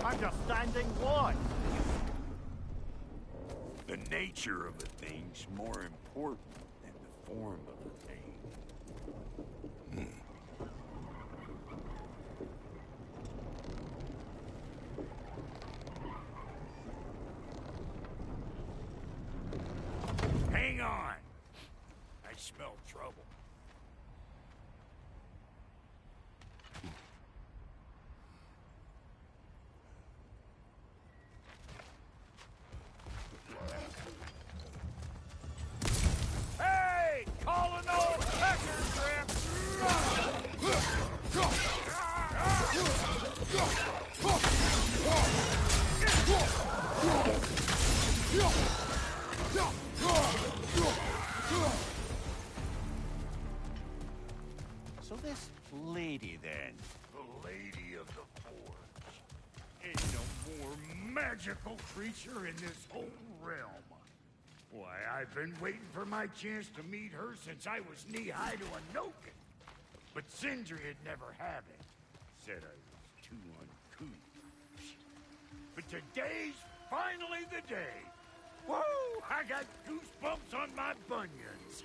Understanding what? The nature of a thing's more important than the form of a thing. Hang on. I smell trouble. Hey! Calling old pecker trip! So this lady then? The Lady of the Forge. Ain't no more magical creature in this whole realm. Why, I've been waiting for my chance to meet her since I was knee-high to a Noken. But Sindri had never had it. Said I was too uncouth. But today's finally the day. Woo! I got goosebumps on my bunions.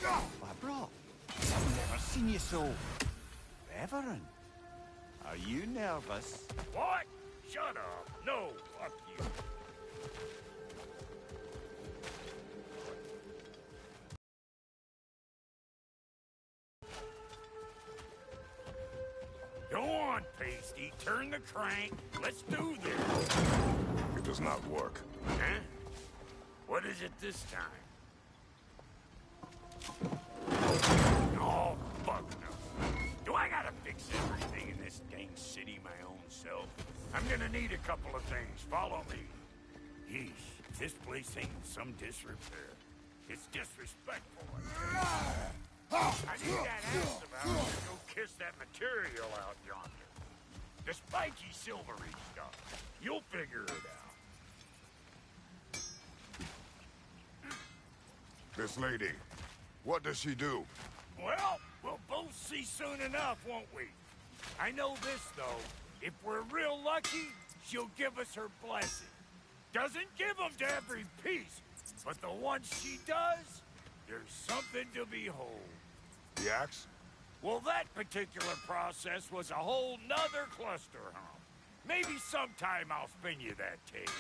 Why, bro, I've never seen you so reverent. Are you nervous? What? Shut up. No, fuck you. Go on, Pasty. Turn the crank. Let's do this. It does not work. Huh? What is it this time? Oh, fuck no. Do I gotta fix everything in this dang city my own self? I'm gonna need a couple of things. Follow me. Yeesh, this place ain't in some disrepair. It's disrespectful. I need that axe of ours to go kiss that material out yonder. The spiky silvery stuff. You'll figure it out. This lady, what does she do? Well, we'll both see soon enough, won't we? I know this, though. If we're real lucky, she'll give us her blessing. Doesn't give them to every piece, but the ones she does, there's something to behold. The axe? Well, that particular process was a whole nother cluster hump. Maybe sometime I'll spin you that tale.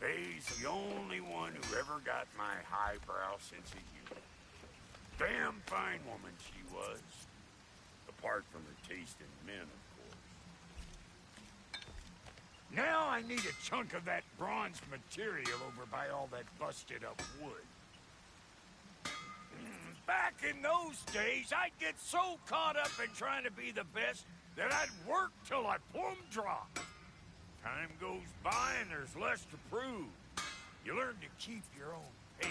Faye's the only one who ever got my highbrow sense of humor. Damn fine woman she was. Apart from her taste in men, of course. Now I need a chunk of that bronze material over by all that busted up wood. Back in those days, I'd get so caught up in trying to be the best that I'd work till I plumb dropped. Time goes by and there's less to prove. You learn to keep your own pace.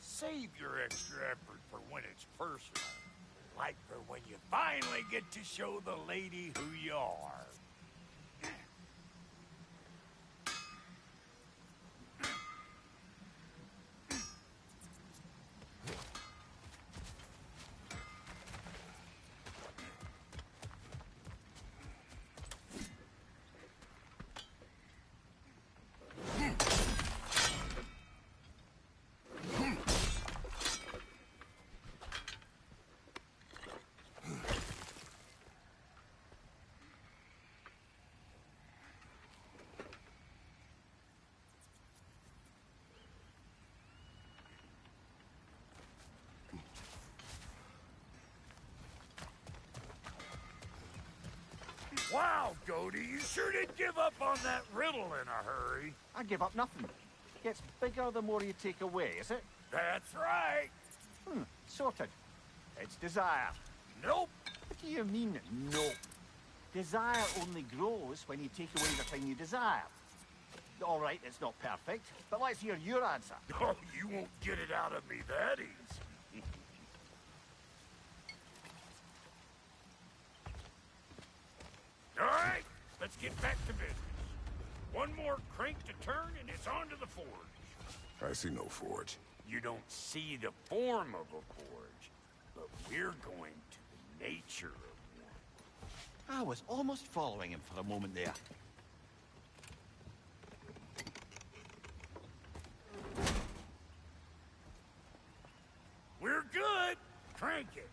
Save your extra effort for when it's personal. Like for when you finally get to show the lady who you are. Wow, Goody, you sure did give up on that riddle in a hurry. I give up nothing. Gets bigger the more you take away, is it? That's right. Sorted. It's desire. Nope. What do you mean, nope? Desire only grows when you take away the thing you desire. All right, it's not perfect, but let's hear your answer. Oh, you won't get it out of me that easy. All right, let's get back to business. One more crank to turn and it's on to the forge. I see no forge. You don't see the form of a forge, but we're going to the nature of one. I was almost following him for a moment there. We're good. Crank it.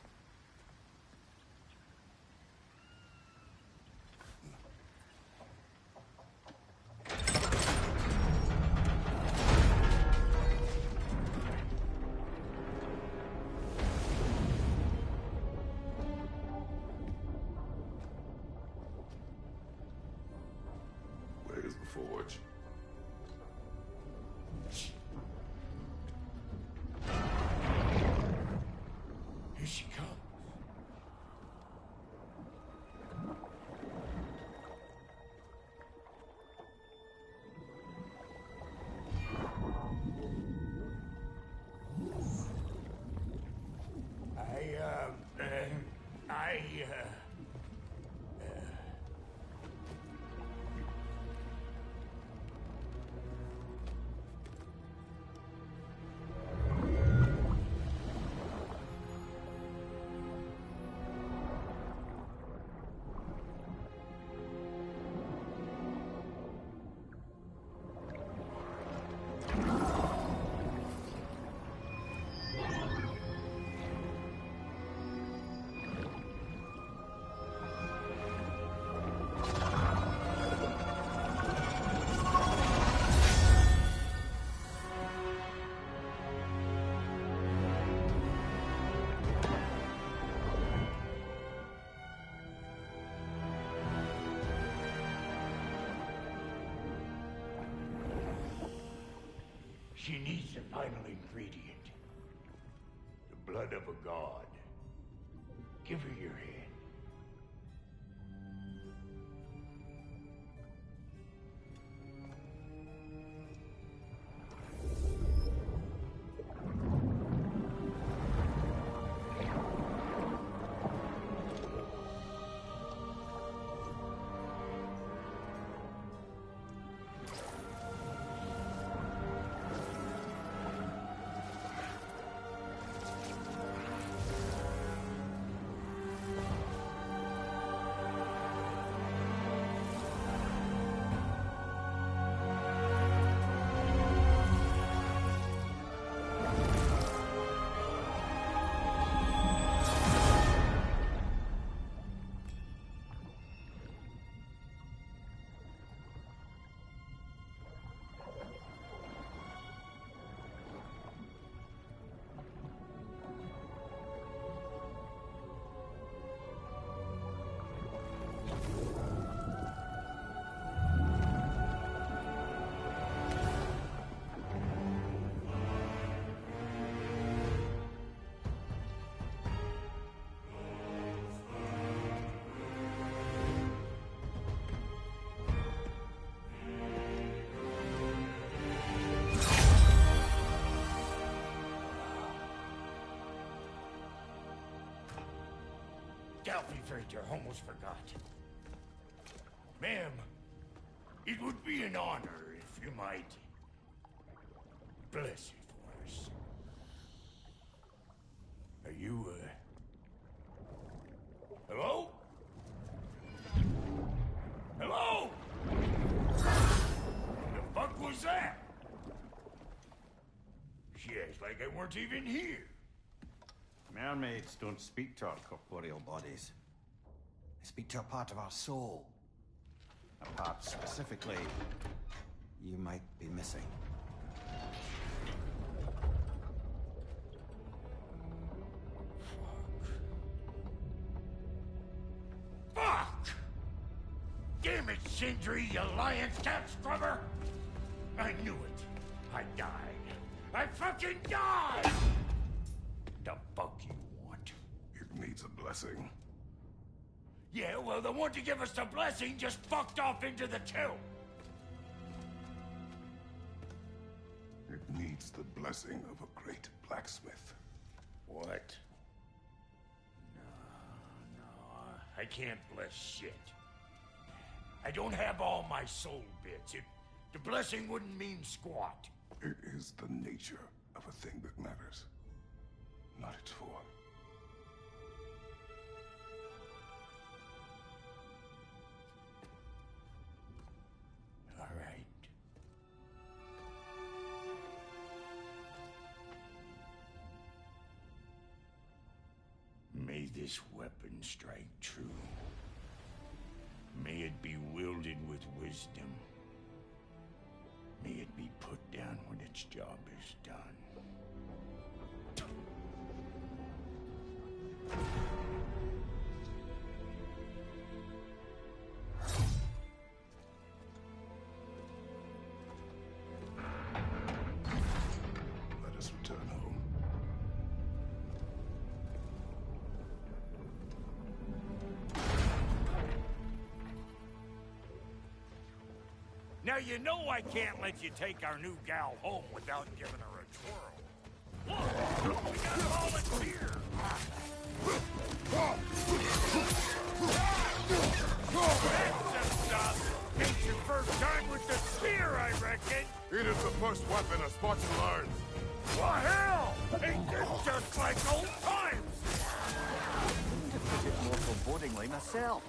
Where's the forge? Here she comes. She needs the final ingredient. The blood of a god. Give her your hand. selfie, Frater. Almost forgot. Ma'am, it would be an honor if you might bless it for us. Are you, hello? Hello? The fuck was that? She acts like I weren't even here. Mermaids don't speak to our corporeal bodies. They speak to a part of our soul. A part specifically you might be missing. Fuck! Damn it, Sindri, you lion cat scrubber! I knew it. I died. I fucking died! The fuck you want? It needs a blessing. Yeah, well, the one to give us the blessing just fucked off into the tomb. It needs the blessing of a great blacksmith. What? No, I can't bless shit. I don't have all my soul bits. The blessing wouldn't mean squat. It is the nature of a thing that matters, not its form. All right. May this weapon strike true. May it be wielded with wisdom. May it be put down when its job is done. Let us return home. Now you know I can't let you take our new gal home without giving her a twirl. Look, we got a volunteer. That's some stuff. Ain't your first time with the spear, I reckon. It is the first weapon a Spartan learns. What hell? Ain't this just like old times? To put it more forebodingly myself.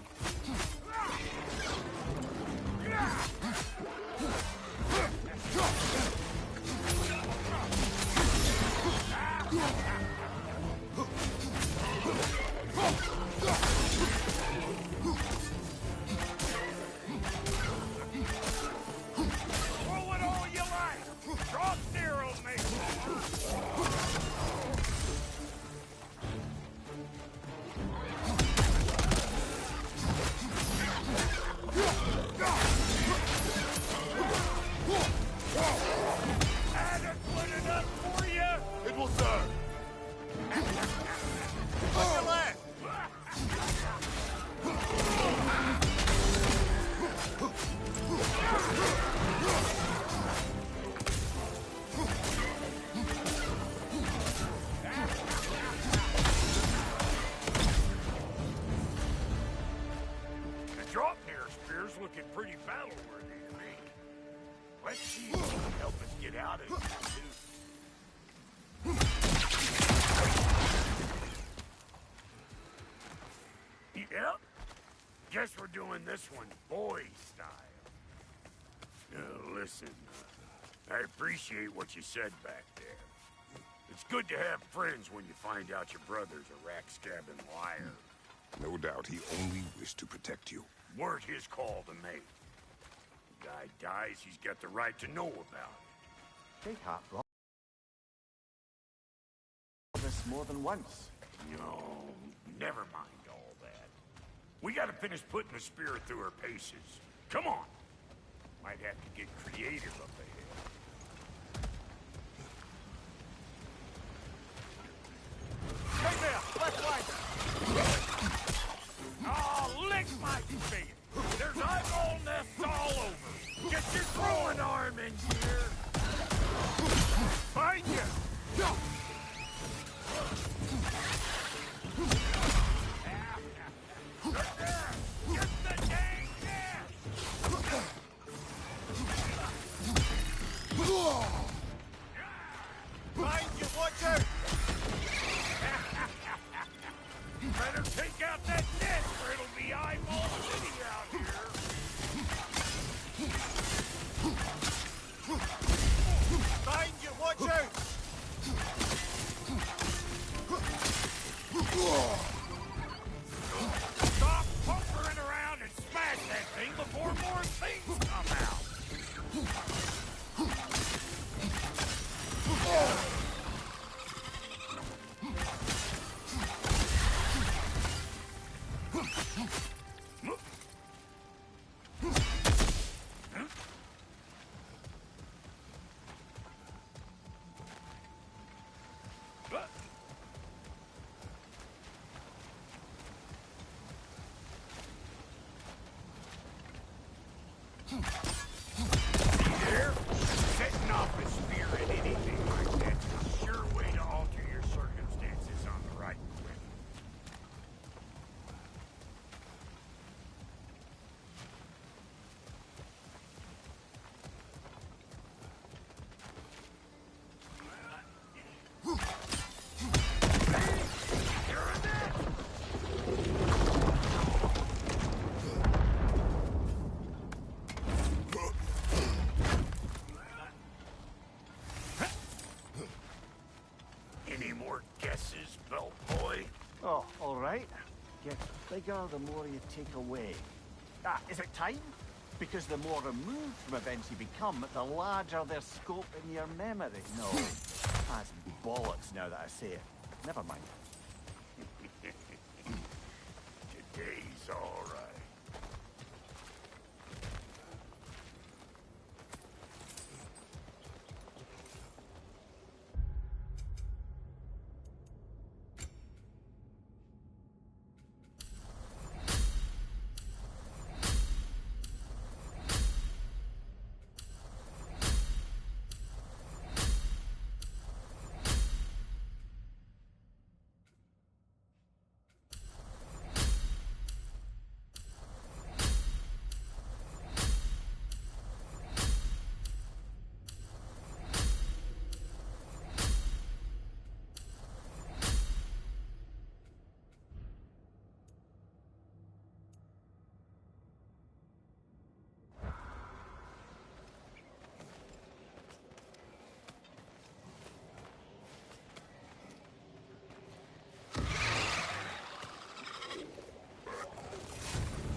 Throw it all you like. Drop zero, mate. Had to put it up for you. It will serve. Look at that. The drop near spear's looking pretty battle-worthy to me. Let's see if it can help us get out of here, too. Yep. Guess we're doing this one boy style. Listen, I appreciate what you said back there. It's good to have friends when you find out your brother's a rack-scabbing liar. No doubt he only wished to protect you. Weren't his call to make. The guy dies, he's got the right to know about it. Take heart, Rob. This more than once. No, never mind all that. We gotta finish putting the spear through her paces. Come on. Might have to get creative up ahead. Hey there, left right. Oh, lick my feet. There's eyeball nests all over. Get your throwing arm in here. Find you. Go. See there? Setting off a spear at anything like that's a sure way to alter your circumstances on the right quick. Any more guesses, belt boy? Oh, all right. Get bigger the more you take away. Ah, is it time? Because the more removed from events you become, the larger their scope in your memory. No, that's bollocks now that I say it. Never mind. Today's all right.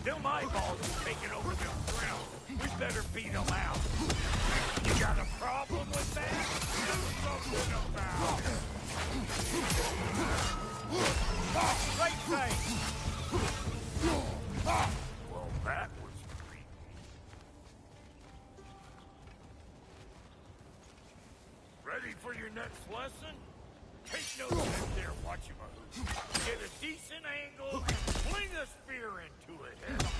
Them eyeballs are taking over the ground. We better beat them out. You got a problem with that? Do something about it. Right thing! Well, that was creepy. Ready for your next lesson? Take no time there, watch him move. Get a decent angle, fling a spear into it head on.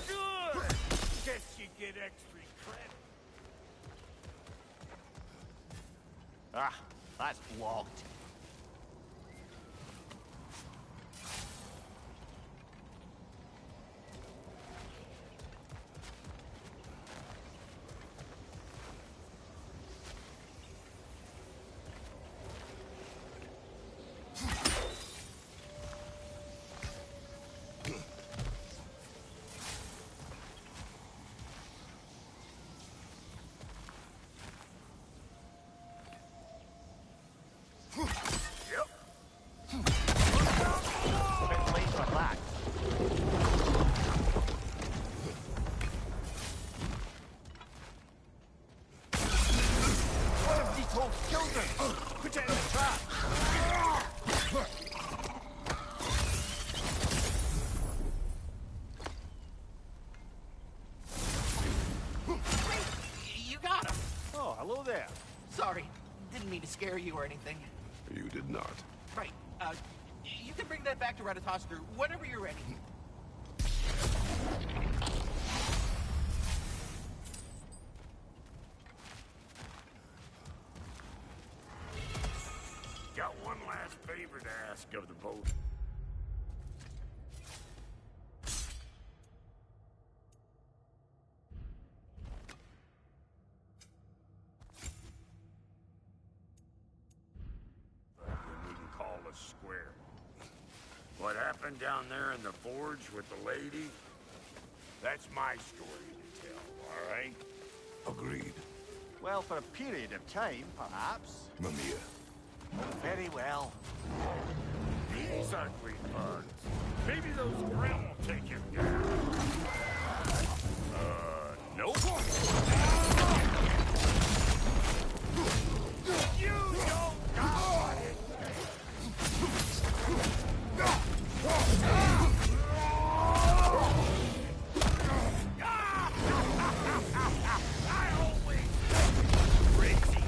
Good! Guess you get extra credit. Ah, that's blocked. Yep. Bit late for that. One of these holes killed him! Put it in the trap! You got him. Oh, hello there. Sorry, didn't mean to scare you or anything. You did not. Right, you can bring that back to Ratatoskr whenever you're ready. Got one last favor to ask of the boat. Then we can call us square. What happened down there in the forge with the lady? That's my story to tell, all right? Agreed. Well, for a period of time, perhaps. Mamiya. Oh, very well. These ugly bugs. Maybe those grill will take him down. Nope. You don't got it. I always crazy.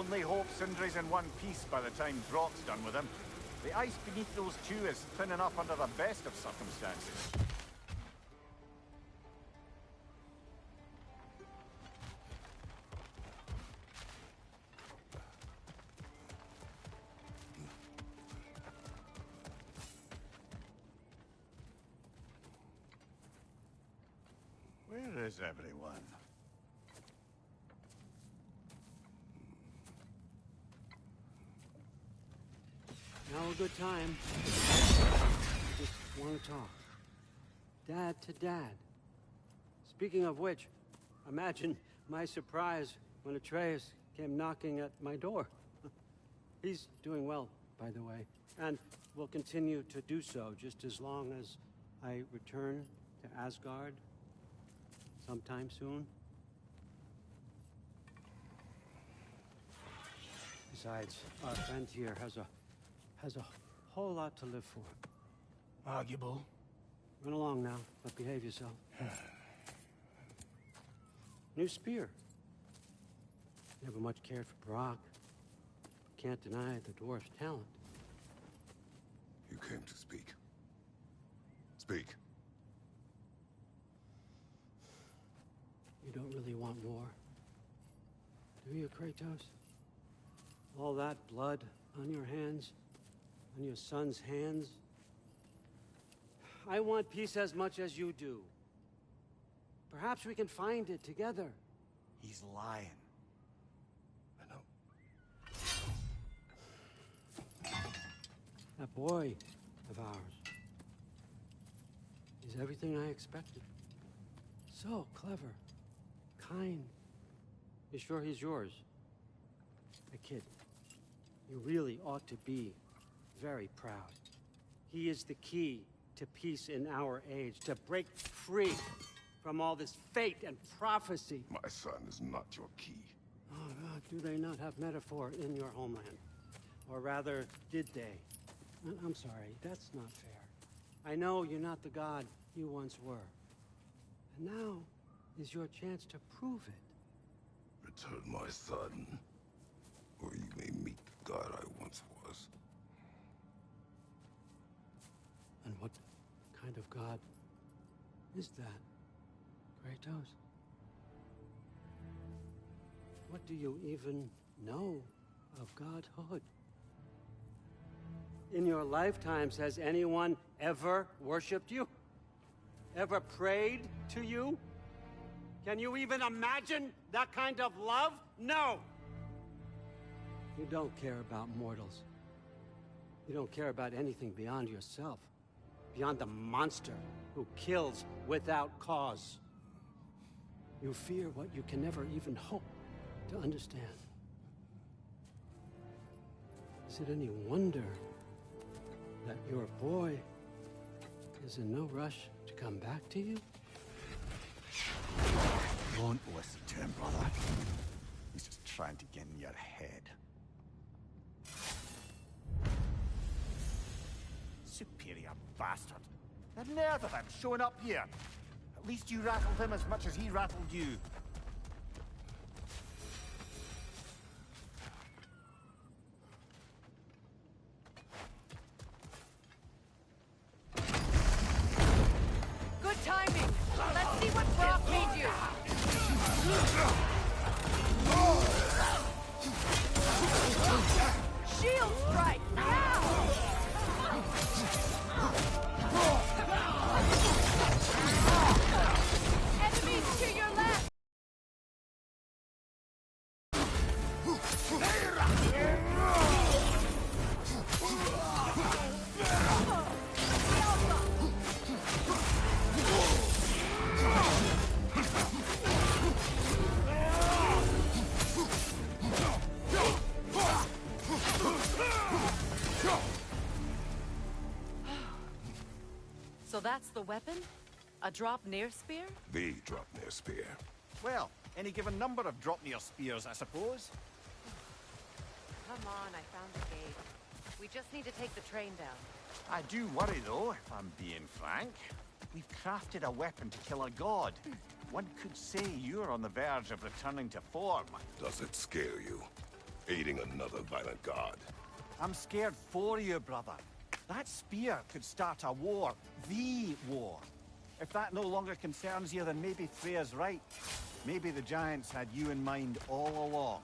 Only hope Sindri's in one piece by the time Drock's done with him. The ice beneath those two is thin enough under the best of circumstances. Where is everyone? Now a good time. Just want to talk. Dad to dad. Speaking of which, imagine my surprise when Atreus came knocking at my door. He's doing well, by the way, and will continue to do so just as long as I return to Asgard sometime soon. Besides, our friend here has a whole lot to live for. Arguable. Run along now, but behave yourself. New spear. Never much cared for Brock. Can't deny the dwarf's talent. You came to speak. Speak. You don't really want war, do you, Kratos? All that blood on your hands, on your son's hands. I want peace as much as you do. Perhaps we can find it together. He's lying. I know. That boy of ours is everything I expected. So clever, kind. You sure he's yours? A kid. You really ought to be very proud. He is the key to peace in our age, to break free from all this fate and prophecy. My son is not your key. Oh, God, do they not have metaphor in your homeland? Or rather, did they? I'm sorry, that's not fair. I know you're not the god you once were. And now is your chance to prove it. Return my son, or you may meet the god I once was. And what kind of god is that, Kratos? What do you even know of godhood? In your lifetimes, has anyone ever worshipped you? Ever prayed to you? Can you even imagine that kind of love? No! You don't care about mortals. You don't care about anything beyond yourself. Beyond the monster who kills without cause. You fear what you can never even hope to understand. Is it any wonder that your boy is in no rush to come back to you? Don't listen to him, brother. He's just trying to get in your head. Superior bastard. The nerve of him showing up here. At least you rattled him as much as he rattled you. Good timing. Let's see what Brock made you. Shield strike now. Enemies to your left. So that's the weapon? A Draupnir spear? The Draupnir spear. Well, any given number of Draupnir spears, I suppose. Come on, I found the gate. We just need to take the train down. I do worry, though, if I'm being frank. We've crafted a weapon to kill a god. One could say you're on the verge of returning to form. Does it scare you? aiding another violent god. I'm scared for you, brother. That spear could start a war. The war. If that no longer concerns you, then maybe Freya's right. Maybe the Giants had you in mind all along.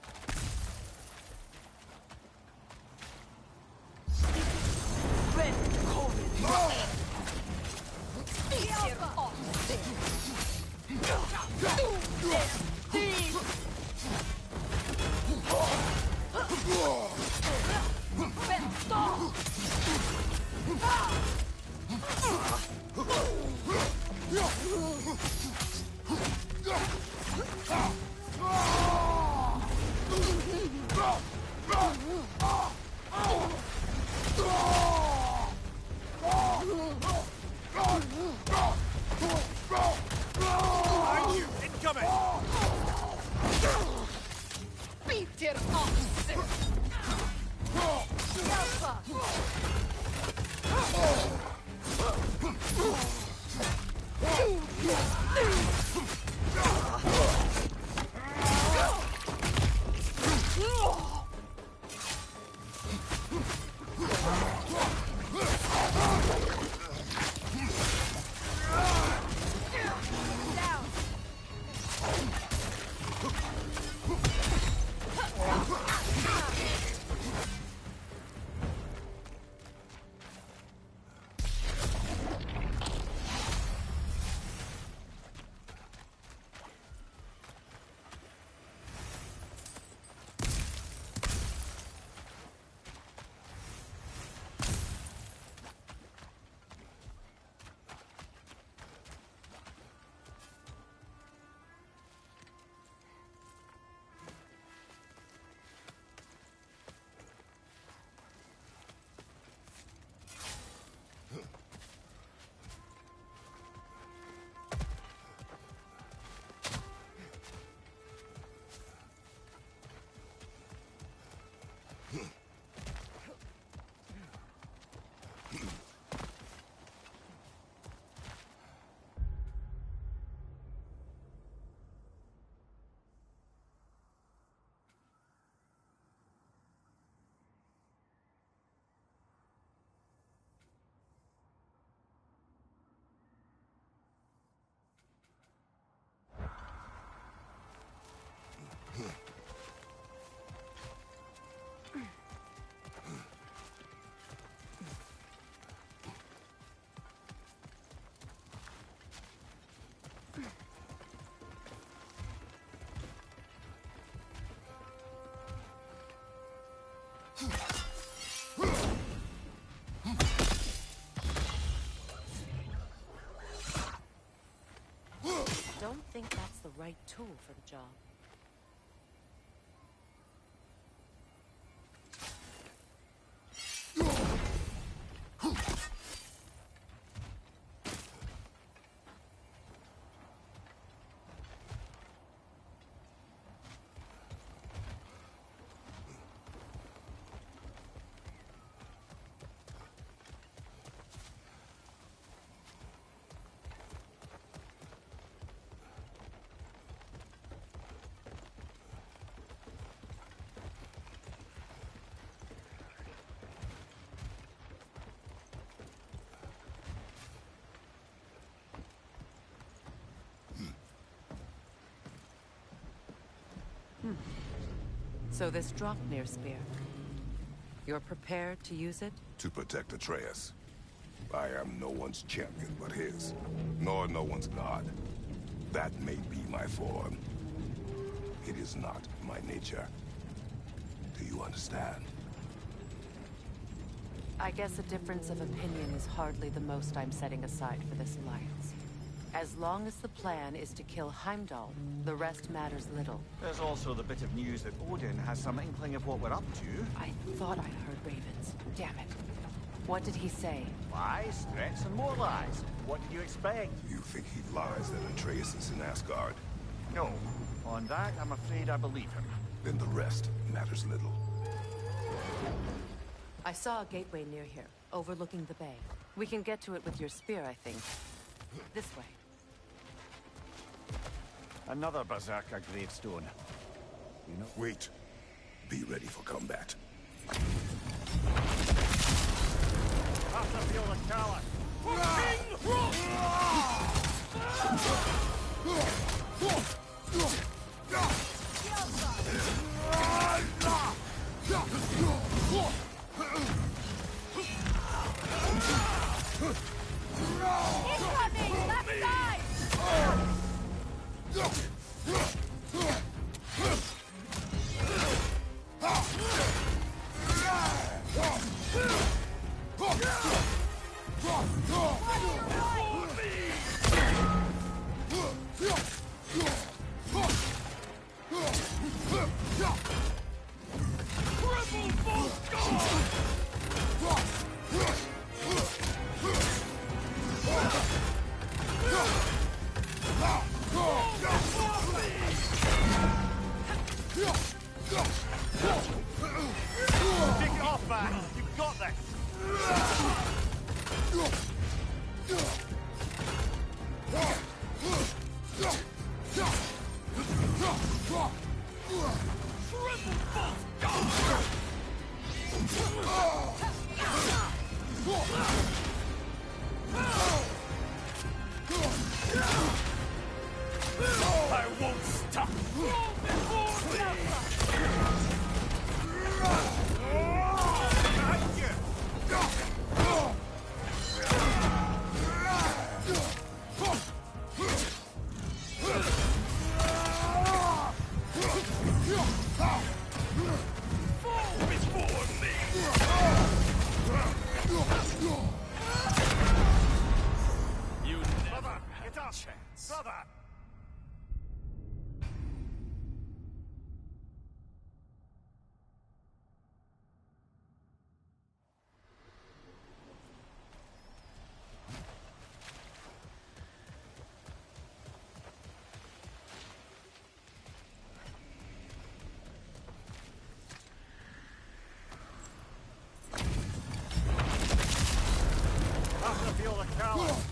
Don't think that's the right tool for the job. So this Draupnir spear, you're prepared to use it? To protect Atreus. I am no one's champion but his, nor no one's god. That may be my form. It is not my nature. Do you understand? I guess a difference of opinion is hardly the most I'm setting aside for this alliance. As long as the plan is to kill Heimdall, the rest matters little. There's also the bit of news that Odin has some inkling of what we're up to. I thought I heard ravens. Damn it. What did he say? Lies, threats, and more lies. What did you expect? You think he lies that Atreus is in Asgard? No. On that, I'm afraid I believe him. Then the rest matters little. I saw a gateway near here, overlooking the bay. We can get to it with your spear, I think. This way. Another Berserker gravestone. You know... Wait. Be ready for combat. After feel the callus. Incoming! Left side! Take it off, man. You've got this. I won't stop. You never Brother, had get a up. chance. Brother. After feel the callus.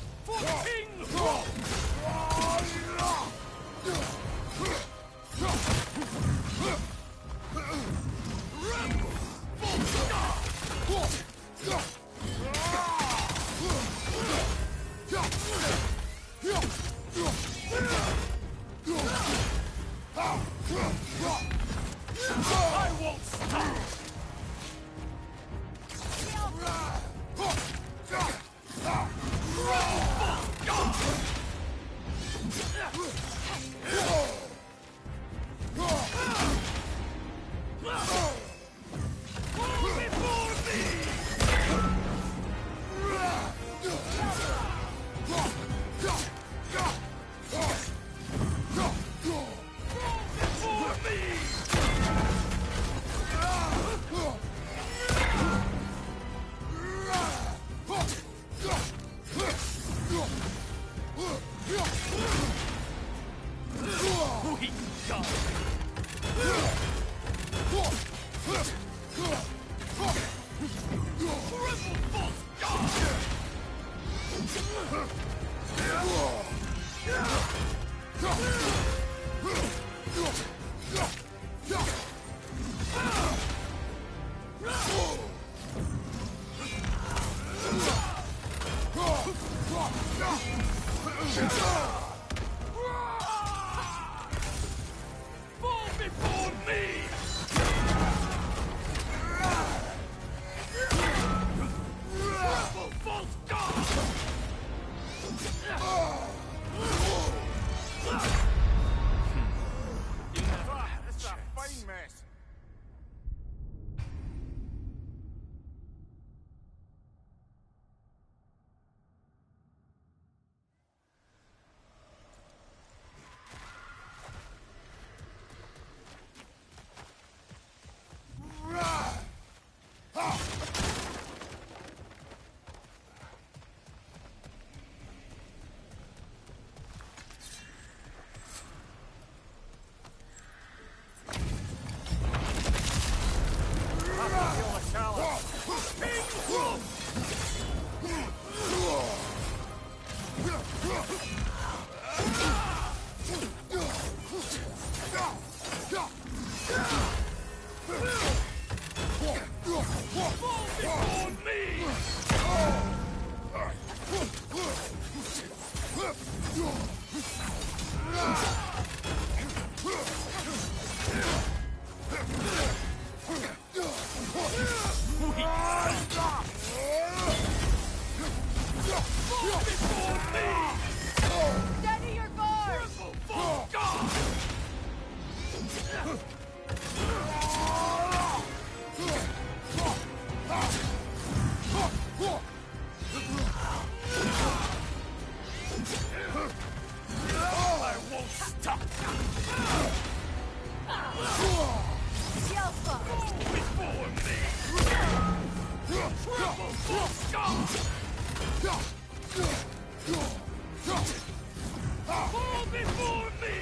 I won't stop. We got it. Fall before me! Triple false god! You never had This is a chance. fine mess. Steady your guard! I won't stop. Yelpa! Before me. Triple full scar. Fall before me.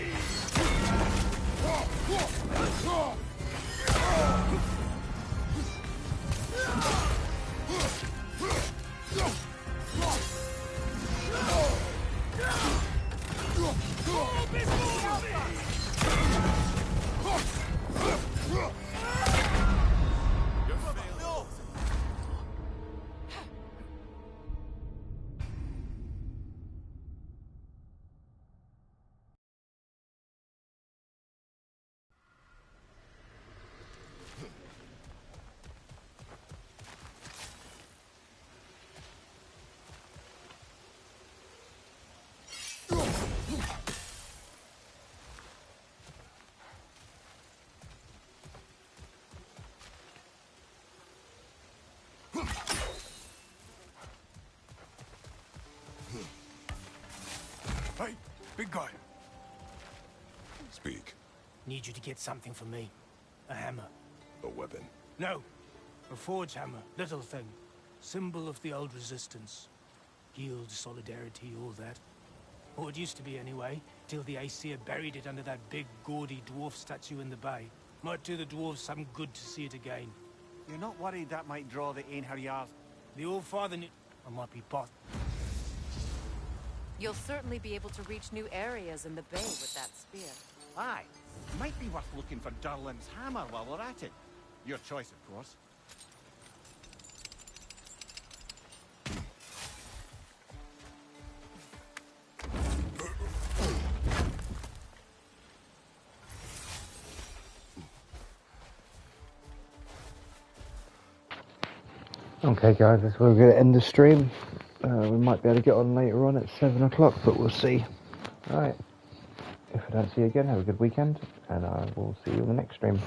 Hey, big guy. Speak. Need you to get something for me. A hammer. A weapon. No. A forge hammer. Little thing. Symbol of the old resistance. Guild, solidarity, all that. Or it used to be anyway, till the Aesir buried it under that big, gaudy dwarf statue in the bay. Might do the dwarves some good to see it again. You're not worried that might draw the Einherjar? The old father knew... I might be pot. You'll certainly be able to reach new areas in the bay with that spear. Aye. Might be worth looking for Durlin's hammer while we're at it. Your choice, of course. Okay guys, that's where we're going to end the stream. We might be able to get on later on at 7 o'clock, but we'll see. Alright, if I don't see you again, have a good weekend, and I will see you in the next stream.